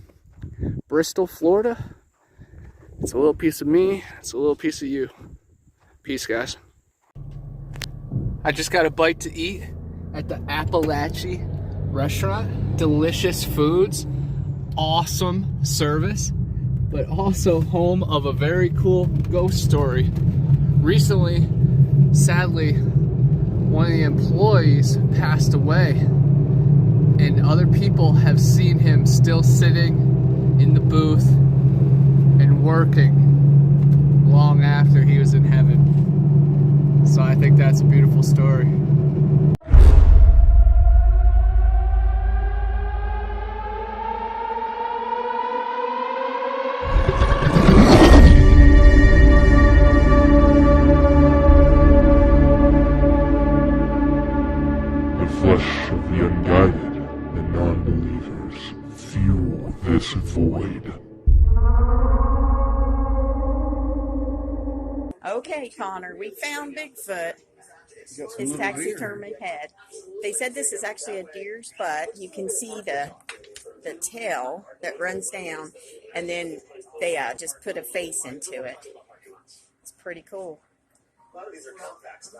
Bristol, Florida. It's a little piece of me. It's a little piece of you. Peace, guys. I just got a bite to eat at the Apalachicola restaurant. Delicious foods, awesome service, but also home of a very cool ghost story. Recently, sadly, one of the employees passed away, and other people have seen him still sitting in the booth and working long after he was in heaven. So I think that's a beautiful story. Flesh of the unguided and non-believers fuel this void. Okay, Connor, we found Bigfoot. His taxidermy head. They said this is actually a deer's butt. You can see the tail that runs down, and then they just put a face into it. It's pretty cool. A lot of these are compacts.